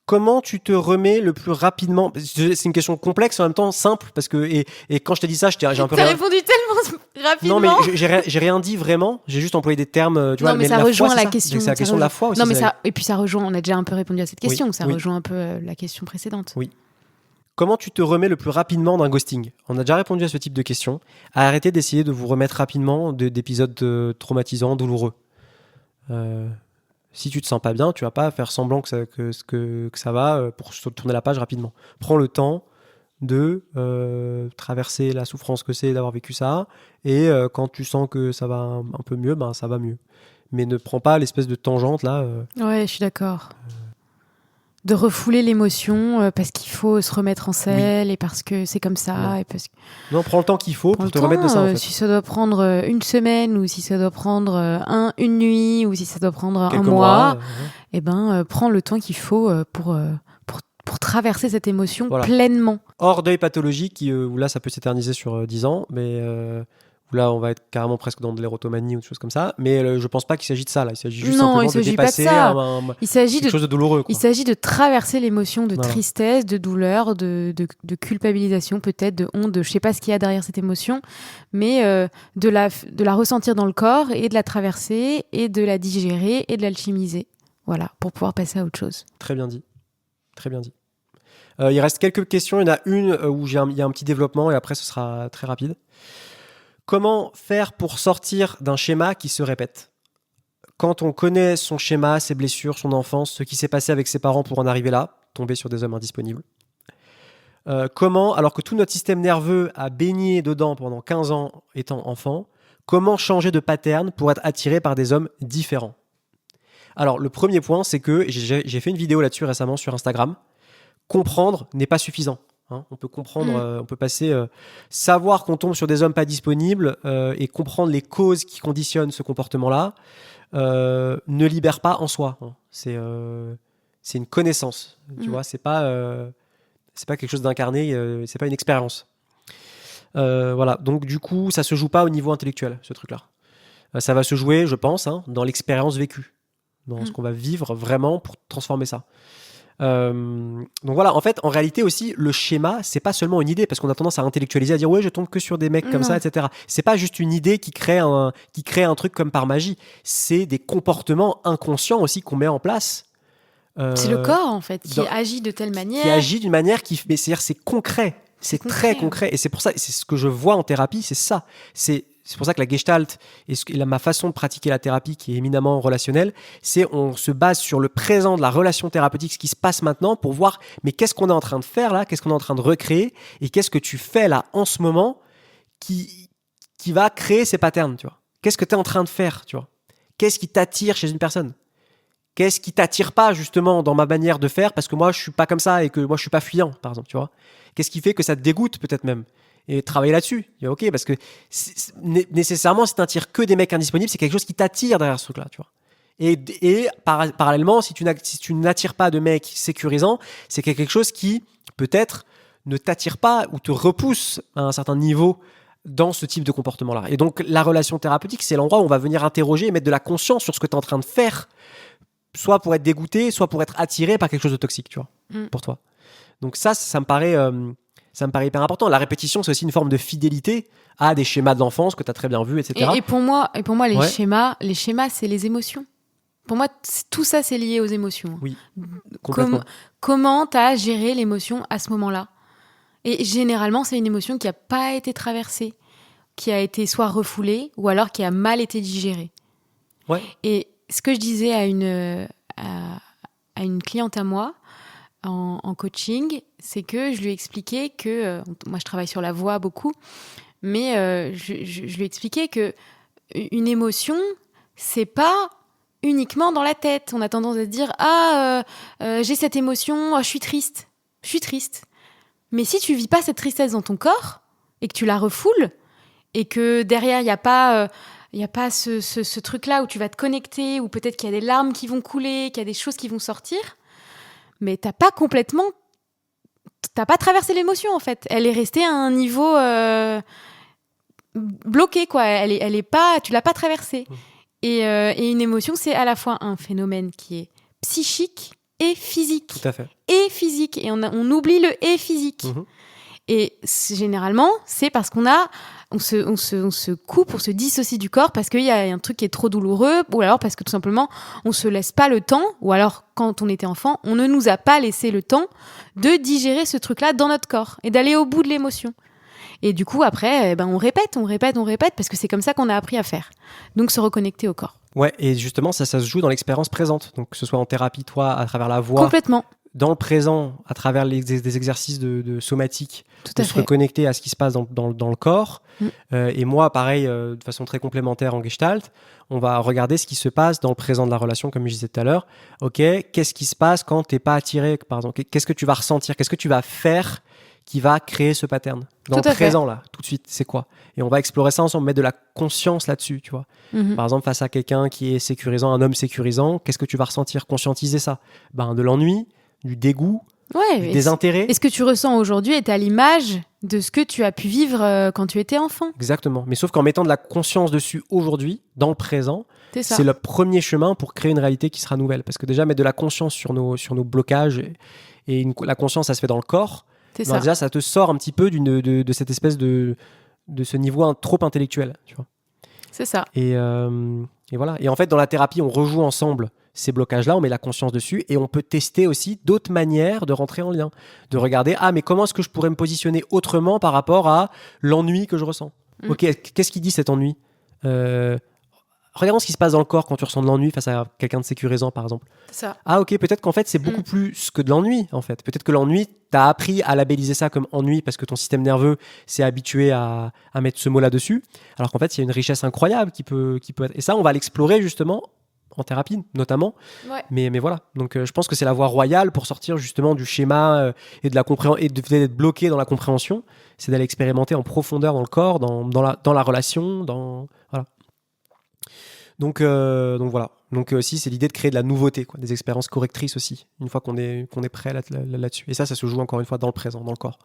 Comment tu te remets le plus rapidement ? C'est une question complexe, en même temps simple, parce que... Et quand je t'ai dit ça, j'ai un peu... T'as répondu tellement rapidement. Non, mais j'ai rien dit vraiment. J'ai juste employé des termes... Tu vois, mais ça rejoint la question. C'est la question de la foi aussi. Non, mais et puis ça rejoint... On a déjà un peu répondu à cette question. Oui, ça rejoint un peu la question précédente. Oui. Comment tu te remets le plus rapidement d'un ghosting ? On a déjà répondu à ce type de questions. Arrêtez d'essayer de vous remettre rapidement d'épisodes traumatisants, douloureux. Si tu te sens pas bien, tu vas pas faire semblant que ça va pour tourner la page rapidement. Prends le temps de traverser la souffrance que c'est d'avoir vécu ça, et quand tu sens que ça va un peu mieux, ça va mieux. Mais ne prends pas l'espèce de tangente là. Ouais, je suis d'accord. De refouler l'émotion parce qu'il faut se remettre en selle, et parce que c'est comme ça. Et parce que... Non, prends le temps qu'il faut pour te remettre de ça. En fait. Si ça doit prendre une semaine, ou si ça doit prendre une nuit, ou si ça doit prendre quelques un mois, prends le temps qu'il faut pour traverser cette émotion pleinement. Hors deuil pathologique, où là ça peut s'éterniser sur 10 ans, mais où là on va être carrément presque dans de l'érotomanie ou des choses comme ça. Mais je pense pas qu'il s'agit de ça là. Il s'agit juste simplement de dépasser quelque chose de douloureux. Quoi. Il s'agit de traverser l'émotion de tristesse, de douleur, de culpabilisation peut-être, de honte, de je sais pas ce qu'il y a derrière cette émotion, mais de la ressentir dans le corps, et de la traverser, et de la digérer, et de l'alchimiser. Voilà, pour pouvoir passer à autre chose. Très bien dit. Très bien dit. Il reste quelques questions. Il y en a une où il y a un petit développement, et après ce sera très rapide. Comment faire pour sortir d'un schéma qui se répète ? Quand on connaît son schéma, ses blessures, son enfance, ce qui s'est passé avec ses parents pour en arriver là, tomber sur des hommes indisponibles. comment, alors que tout notre système nerveux a baigné dedans pendant 15 ans étant enfant, comment changer de pattern pour être attiré par des hommes différents? Alors, le premier point, c'est que j'ai fait une vidéo là-dessus récemment sur Instagram. Comprendre n'est pas suffisant. Hein. On peut comprendre, on peut passer, savoir qu'on tombe sur des hommes pas disponibles et comprendre les causes qui conditionnent ce comportement-là ne libère pas en soi. Hein. C'est une connaissance. Tu vois, c'est pas quelque chose d'incarné, c'est pas une expérience. Voilà. Donc du coup, ça se joue pas au niveau intellectuel, ce truc-là. Ça va se jouer, je pense, hein, dans l'expérience vécue, dans ce qu'on va vivre vraiment pour transformer ça. Donc voilà, en fait, en réalité aussi, le schéma, c'est pas seulement une idée, parce qu'on a tendance à intellectualiser, à dire ouais, je tombe que sur des mecs comme ça, etc. C'est pas juste une idée qui crée un truc comme par magie. C'est des comportements inconscients aussi qu'on met en place. C'est le corps en fait qui agit de telle manière. Qui agit d'une manière qui, mais c'est-à-dire c'est concret, c'est très concret, et c'est pour ça, c'est ce que je vois en thérapie, c'est ça. C'est pour ça que la Gestalt et ma façon de pratiquer la thérapie qui est éminemment relationnelle, c'est on se base sur le présent de la relation thérapeutique, ce qui se passe maintenant, pour voir mais qu'est-ce qu'on est en train de faire là, qu'est-ce qu'on est en train de recréer et qu'est-ce que tu fais là en ce moment qui va créer ces patterns, tu vois. Qu'est-ce que tu es en train de faire, tu vois. Qu'est-ce qui t'attire chez une personne? Qu'est-ce qui t'attire pas justement dans ma manière de faire parce que moi je suis pas comme ça et que moi je suis pas fuyant, par exemple, tu vois. Qu'est-ce qui fait que ça te dégoûte peut-être même? Et travailler là-dessus. Et ok, parce que nécessairement, si tu n'attires que des mecs indisponibles, c'est quelque chose qui t'attire derrière ce truc-là, tu vois. Et parallèlement, si tu n'attires pas de mecs sécurisants, c'est quelque chose qui, peut-être, ne t'attire pas ou te repousse à un certain niveau dans ce type de comportement-là. Et donc, la relation thérapeutique, c'est l'endroit où on va venir interroger et mettre de la conscience sur ce que tu es en train de faire, soit pour être dégoûté, soit pour être attiré par quelque chose de toxique, tu vois, pour toi. Donc ça me paraît... ça me paraît hyper important. La répétition, c'est aussi une forme de fidélité à des schémas de l'enfance que tu as très bien vus, etc. Et pour moi, les schémas, c'est les émotions. Pour moi, tout ça, c'est lié aux émotions. Oui, complètement. Comment tu as géré l'émotion à ce moment-là? Et généralement, c'est une émotion qui n'a pas été traversée, qui a été soit refoulée, ou alors qui a mal été digérée. Ouais. Et ce que je disais à une cliente à moi, en coaching, c'est que je lui expliquais que moi je travaille sur la voix beaucoup, mais je lui expliquais que une émotion, c'est pas uniquement dans la tête. On a tendance à se dire j'ai cette émotion, je suis triste. Mais si tu vis pas cette tristesse dans ton corps et que tu la refoules et que derrière il y a pas ce truc-là où tu vas te connecter, ou peut-être qu'il y a des larmes qui vont couler, qu'il y a des choses qui vont sortir, mais t'as pas traversé l'émotion en fait. Elle est restée à un niveau bloqué, quoi. Elle est pas, tu l'as pas traversée. Et une émotion, c'est à la fois un phénomène qui est psychique et physique. Tout à fait. Et physique. Et on oublie le et physique. Et généralement, c'est parce on se coupe, on se dissocie du corps parce qu'il y a un truc qui est trop douloureux, ou alors parce que tout simplement, on se laisse pas le temps, ou alors quand on était enfant, on ne nous a pas laissé le temps de digérer ce truc-là dans notre corps et d'aller au bout de l'émotion. Et du coup, après, on répète, parce que c'est comme ça qu'on a appris à faire. Donc, se reconnecter au corps. Ouais, et justement, ça se joue dans l'expérience présente. Donc, que ce soit en thérapie, toi, à travers la voix. Complètement. Dans le présent, à travers des exercices de somatique, de se reconnecter à ce qui se passe dans le corps. Et moi, pareil, de façon très complémentaire en Gestalt, on va regarder ce qui se passe dans le présent de la relation, comme je disais tout à l'heure. Ok, qu'est-ce qui se passe quand t'es pas attiré, par exemple? Qu'est-ce que tu vas ressentir? Qu'est-ce que tu vas faire qui va créer ce pattern? Dans le présent, là, tout de suite, c'est quoi? Et on va explorer ça ensemble, mettre de la conscience là-dessus, tu vois. Par exemple, face à quelqu'un qui est sécurisant, un homme sécurisant, qu'est-ce que tu vas ressentir? Conscientiser ça. De l'ennui, du dégoût, du désintérêt. Et ce que tu ressens aujourd'hui est à l'image de ce que tu as pu vivre quand tu étais enfant. Exactement. Mais sauf qu'en mettant de la conscience dessus aujourd'hui, dans le présent, c'est le premier chemin pour créer une réalité qui sera nouvelle. Parce que déjà, mettre de la conscience sur nos blocages, la conscience, ça se fait dans le corps. Déjà, ça te sort un petit peu de cette espèce de ce niveau trop intellectuel. Tu vois. C'est ça. Et voilà. Et en fait, dans la thérapie, on rejoue ensemble ces blocages-là, on met la conscience dessus et on peut tester aussi d'autres manières de rentrer en lien. De regarder, mais comment est-ce que je pourrais me positionner autrement par rapport à l'ennui que je ressens? Ok, qu'est-ce qu'il dit cet ennui? regardons ce qui se passe dans le corps quand tu ressens de l'ennui face à quelqu'un de sécurisant, par exemple. C'est ça. Ah, ok, peut-être qu'en fait, c'est beaucoup plus que de l'ennui, en fait. Peut-être que l'ennui, t'as appris à labelliser ça comme ennui parce que ton système nerveux s'est habitué à mettre ce mot là-dessus. Alors qu'en fait, il y a une richesse incroyable qui peut être. Et ça, on va l'explorer justement en thérapie, notamment. Ouais. Mais voilà. Donc, je pense que c'est la voie royale pour sortir justement du schéma et de la compréhension et d'être bloqué dans la compréhension. C'est d'aller expérimenter en profondeur dans le corps, dans la relation, voilà. Donc voilà. Donc aussi, c'est l'idée de créer de la nouveauté, quoi, des expériences correctrices aussi, une fois qu'on est prêt là-dessus. Et ça se joue encore une fois dans le présent, dans le corps.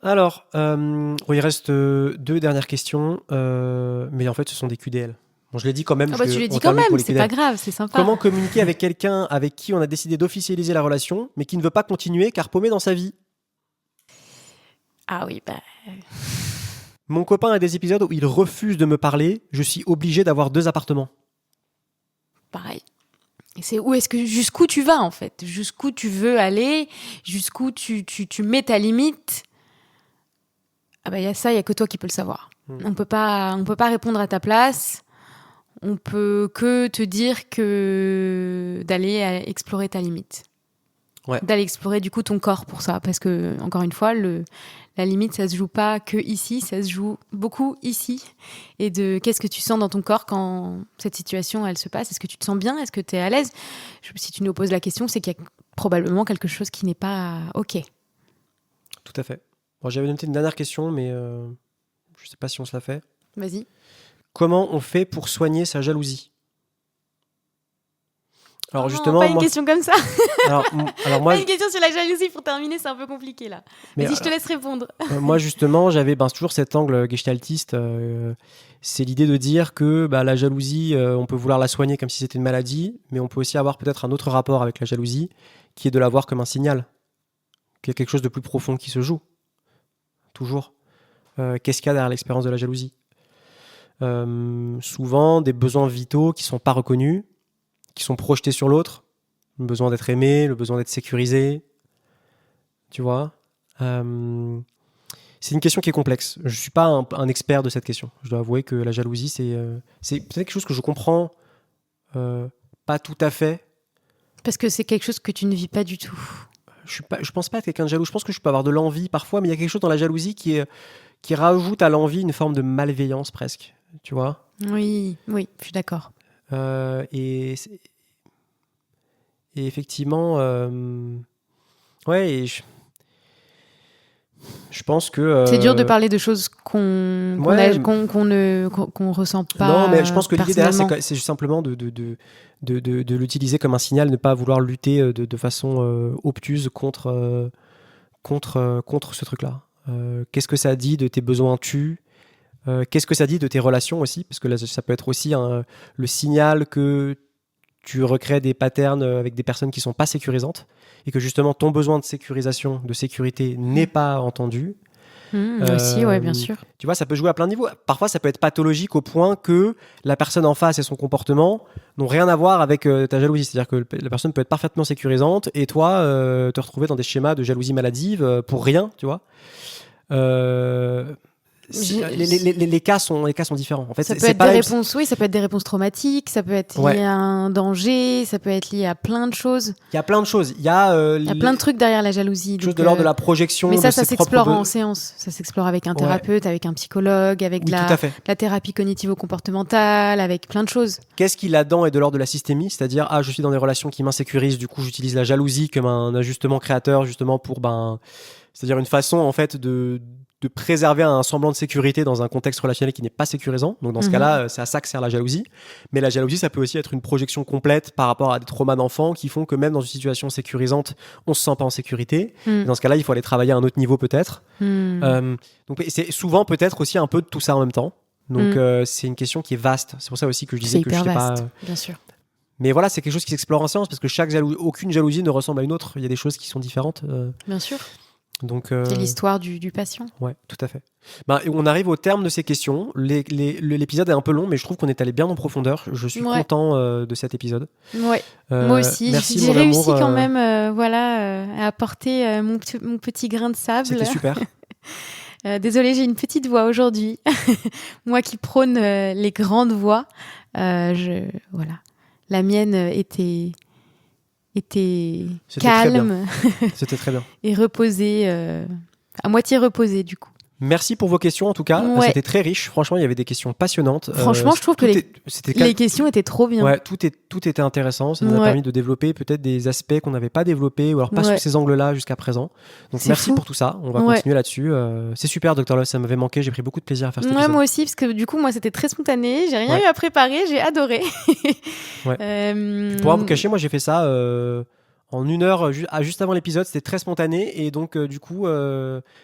Alors, il reste 2 dernières questions, mais en fait, ce sont des QDL. Bon, je l'ai dit quand même. Tu l'as dit quand même, c'est pas grave, c'est sympa. Comment communiquer avec quelqu'un avec qui on a décidé d'officialiser la relation, mais qui ne veut pas continuer car paumé dans sa vie? Ah oui, Mon copain a des épisodes où il refuse de me parler, je suis obligé d'avoir 2 appartements. Pareil. Et c'est jusqu'où tu vas en fait, jusqu'où tu veux aller, jusqu'où tu mets ta limite. Ah bah il y a ça, il y a que toi qui peux le savoir. On peut pas répondre à ta place. On peut que te dire que d'aller explorer ta limite. Ouais. D'aller explorer du coup ton corps pour ça, parce que encore une fois la limite ça se joue pas que ici, ça se joue beaucoup ici, et de qu'est-ce que tu sens dans ton corps quand cette situation elle se passe. Est-ce que tu te sens bien, est-ce que tu es à l'aise? Si tu nous poses la question, c'est qu'il y a probablement quelque chose qui n'est pas ok. Tout à fait. Bon, j'avais noté une dernière question, mais je sais pas si on se la fait. Vas-y. Comment on fait pour soigner sa jalousie? Alors justement, pas une question comme ça. Alors moi, pas une question sur la jalousie pour terminer, c'est un peu compliqué là. Mais vas-y, je te laisse répondre. Moi justement, j'avais toujours cet angle gestaltiste. C'est l'idée de dire que la jalousie, on peut vouloir la soigner comme si c'était une maladie, mais on peut aussi avoir peut-être un autre rapport avec la jalousie, qui est de la voir comme un signal, qu'il y a quelque chose de plus profond qui se joue. Toujours. Qu'est-ce qu'il y a derrière l'expérience de la jalousie? Souvent, des besoins vitaux qui ne sont pas reconnus, qui sont projetés sur l'autre, le besoin d'être aimé, le besoin d'être sécurisé, tu vois. C'est une question qui est complexe. Je ne suis pas un expert de cette question. Je dois avouer que la jalousie, c'est peut-être quelque chose que je comprends pas tout à fait. Parce que c'est quelque chose que tu ne vis pas du tout. Je pense pas être quelqu'un de jaloux. Je pense que je peux avoir de l'envie parfois, mais il y a quelque chose dans la jalousie qui rajoute à l'envie une forme de malveillance presque, tu vois. Oui, je suis d'accord. Et effectivement, ouais, je pense que c'est dur de parler de choses qu'on ne ressent pas. Non, mais je pense que l'idée derrière, c'est simplement de l'utiliser comme un signal, ne pas vouloir lutter de façon obtuse contre ce truc-là. Qu'est-ce que ça dit de tes besoins qu'est-ce que ça dit de tes relations aussi? Parce que là, ça peut être aussi le signal que tu recrées des patterns avec des personnes qui ne sont pas sécurisantes et que justement ton besoin de sécurisation, de sécurité n'est pas entendu. Aussi, ouais, bien sûr. Tu vois, ça peut jouer à plein de niveaux. Parfois, ça peut être pathologique au point que la personne en face et son comportement n'ont rien à voir avec ta jalousie. C'est-à-dire que la personne peut être parfaitement sécurisante et toi, te retrouver dans des schémas de jalousie maladive pour rien, tu vois. Les cas sont différents. En fait, ça peut être des réponses, oui, ça peut être des réponses traumatiques, ça peut être lié à un danger, ça peut être lié à plein de choses. Il y a plein de choses. Il y a plein de trucs derrière la jalousie. Chose de l'ordre de la projection. Mais ça s'explore en séance. Ça s'explore avec un thérapeute, avec un psychologue, avec la thérapie cognitivo-comportementale, avec plein de choses. Qu'est-ce qui là-dedans est de l'ordre de la systémie? C'est-à-dire, je suis dans des relations qui m'insécurisent, du coup, j'utilise la jalousie comme un ajustement créateur, justement, pour, c'est-à-dire une façon, en fait, de préserver un semblant de sécurité dans un contexte relationnel qui n'est pas sécurisant. Donc dans ce cas-là, c'est à ça que sert la jalousie. Mais la jalousie, ça peut aussi être une projection complète par rapport à des traumas d'enfants qui font que même dans une situation sécurisante, on se sent pas en sécurité. Et dans ce cas-là, il faut aller travailler à un autre niveau peut-être. Donc c'est souvent peut-être aussi un peu de tout ça en même temps. Donc c'est une question qui est vaste. C'est pour ça aussi que je disais que je sais pas. Bien sûr. Mais voilà, c'est quelque chose qui s'explore en séance parce que aucune jalousie ne ressemble à une autre. Il y a des choses qui sont différentes. Bien sûr. Donc, c'est l'histoire du patient. Ouais, tout à fait. On arrive au terme de ces questions. L'épisode est un peu long, mais je trouve qu'on est allé bien en profondeur. Je suis content de cet épisode. Ouais. Moi aussi. Merci, j'ai réussi quand même à apporter mon petit grain de sable. C'était super. Désolée, j'ai une petite voix aujourd'hui. Moi qui prône les grandes voix, voilà. La mienne était calme. C'était très bien. Et reposée, à moitié reposée du coup. Merci pour vos questions en tout cas, c'était très riche, franchement il y avait des questions passionnantes. Franchement je trouve que les questions étaient trop bien. Ouais, tout était intéressant, ça nous a permis de développer peut-être des aspects qu'on n'avait pas développés ou alors pas sous ces angles-là jusqu'à présent. Donc merci pour tout ça, on va continuer là-dessus. C'est super Dr Love, ça m'avait manqué, j'ai pris beaucoup de plaisir à faire cet épisode. Moi aussi, parce que du coup moi c'était très spontané, j'ai rien eu à préparer, j'ai adoré. Pour rien vous cacher, moi j'ai fait ça... en 1 heure, juste avant l'épisode, c'était très spontané et donc du coup,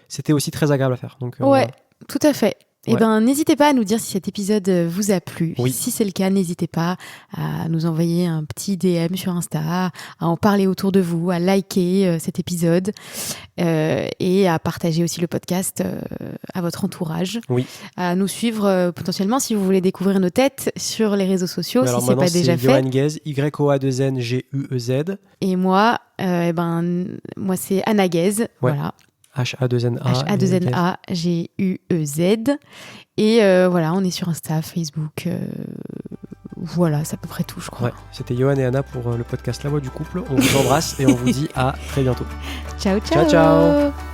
c'était aussi très agréable à faire. Donc, tout à fait. Et n'hésitez pas à nous dire si cet épisode vous a plu. Oui. Si c'est le cas, n'hésitez pas à nous envoyer un petit DM sur Insta, à en parler autour de vous, à liker cet épisode et à partager aussi le podcast à votre entourage. Oui. À nous suivre potentiellement si vous voulez découvrir nos têtes sur les réseaux sociaux, si c'est pas déjà fait. Yoann Guez, YOA2NGUEZ. Et moi, moi c'est Anna Guez. Voilà. H-A-2-N-A-G-U-E-Z. Et voilà, on est sur Insta, Facebook. Voilà, c'est à peu près tout, je crois. Ouais, c'était Yoann et Anna pour le podcast La Voix du Couple. On vous embrasse et on vous dit à très bientôt. Ciao, ciao. Ciao, ciao.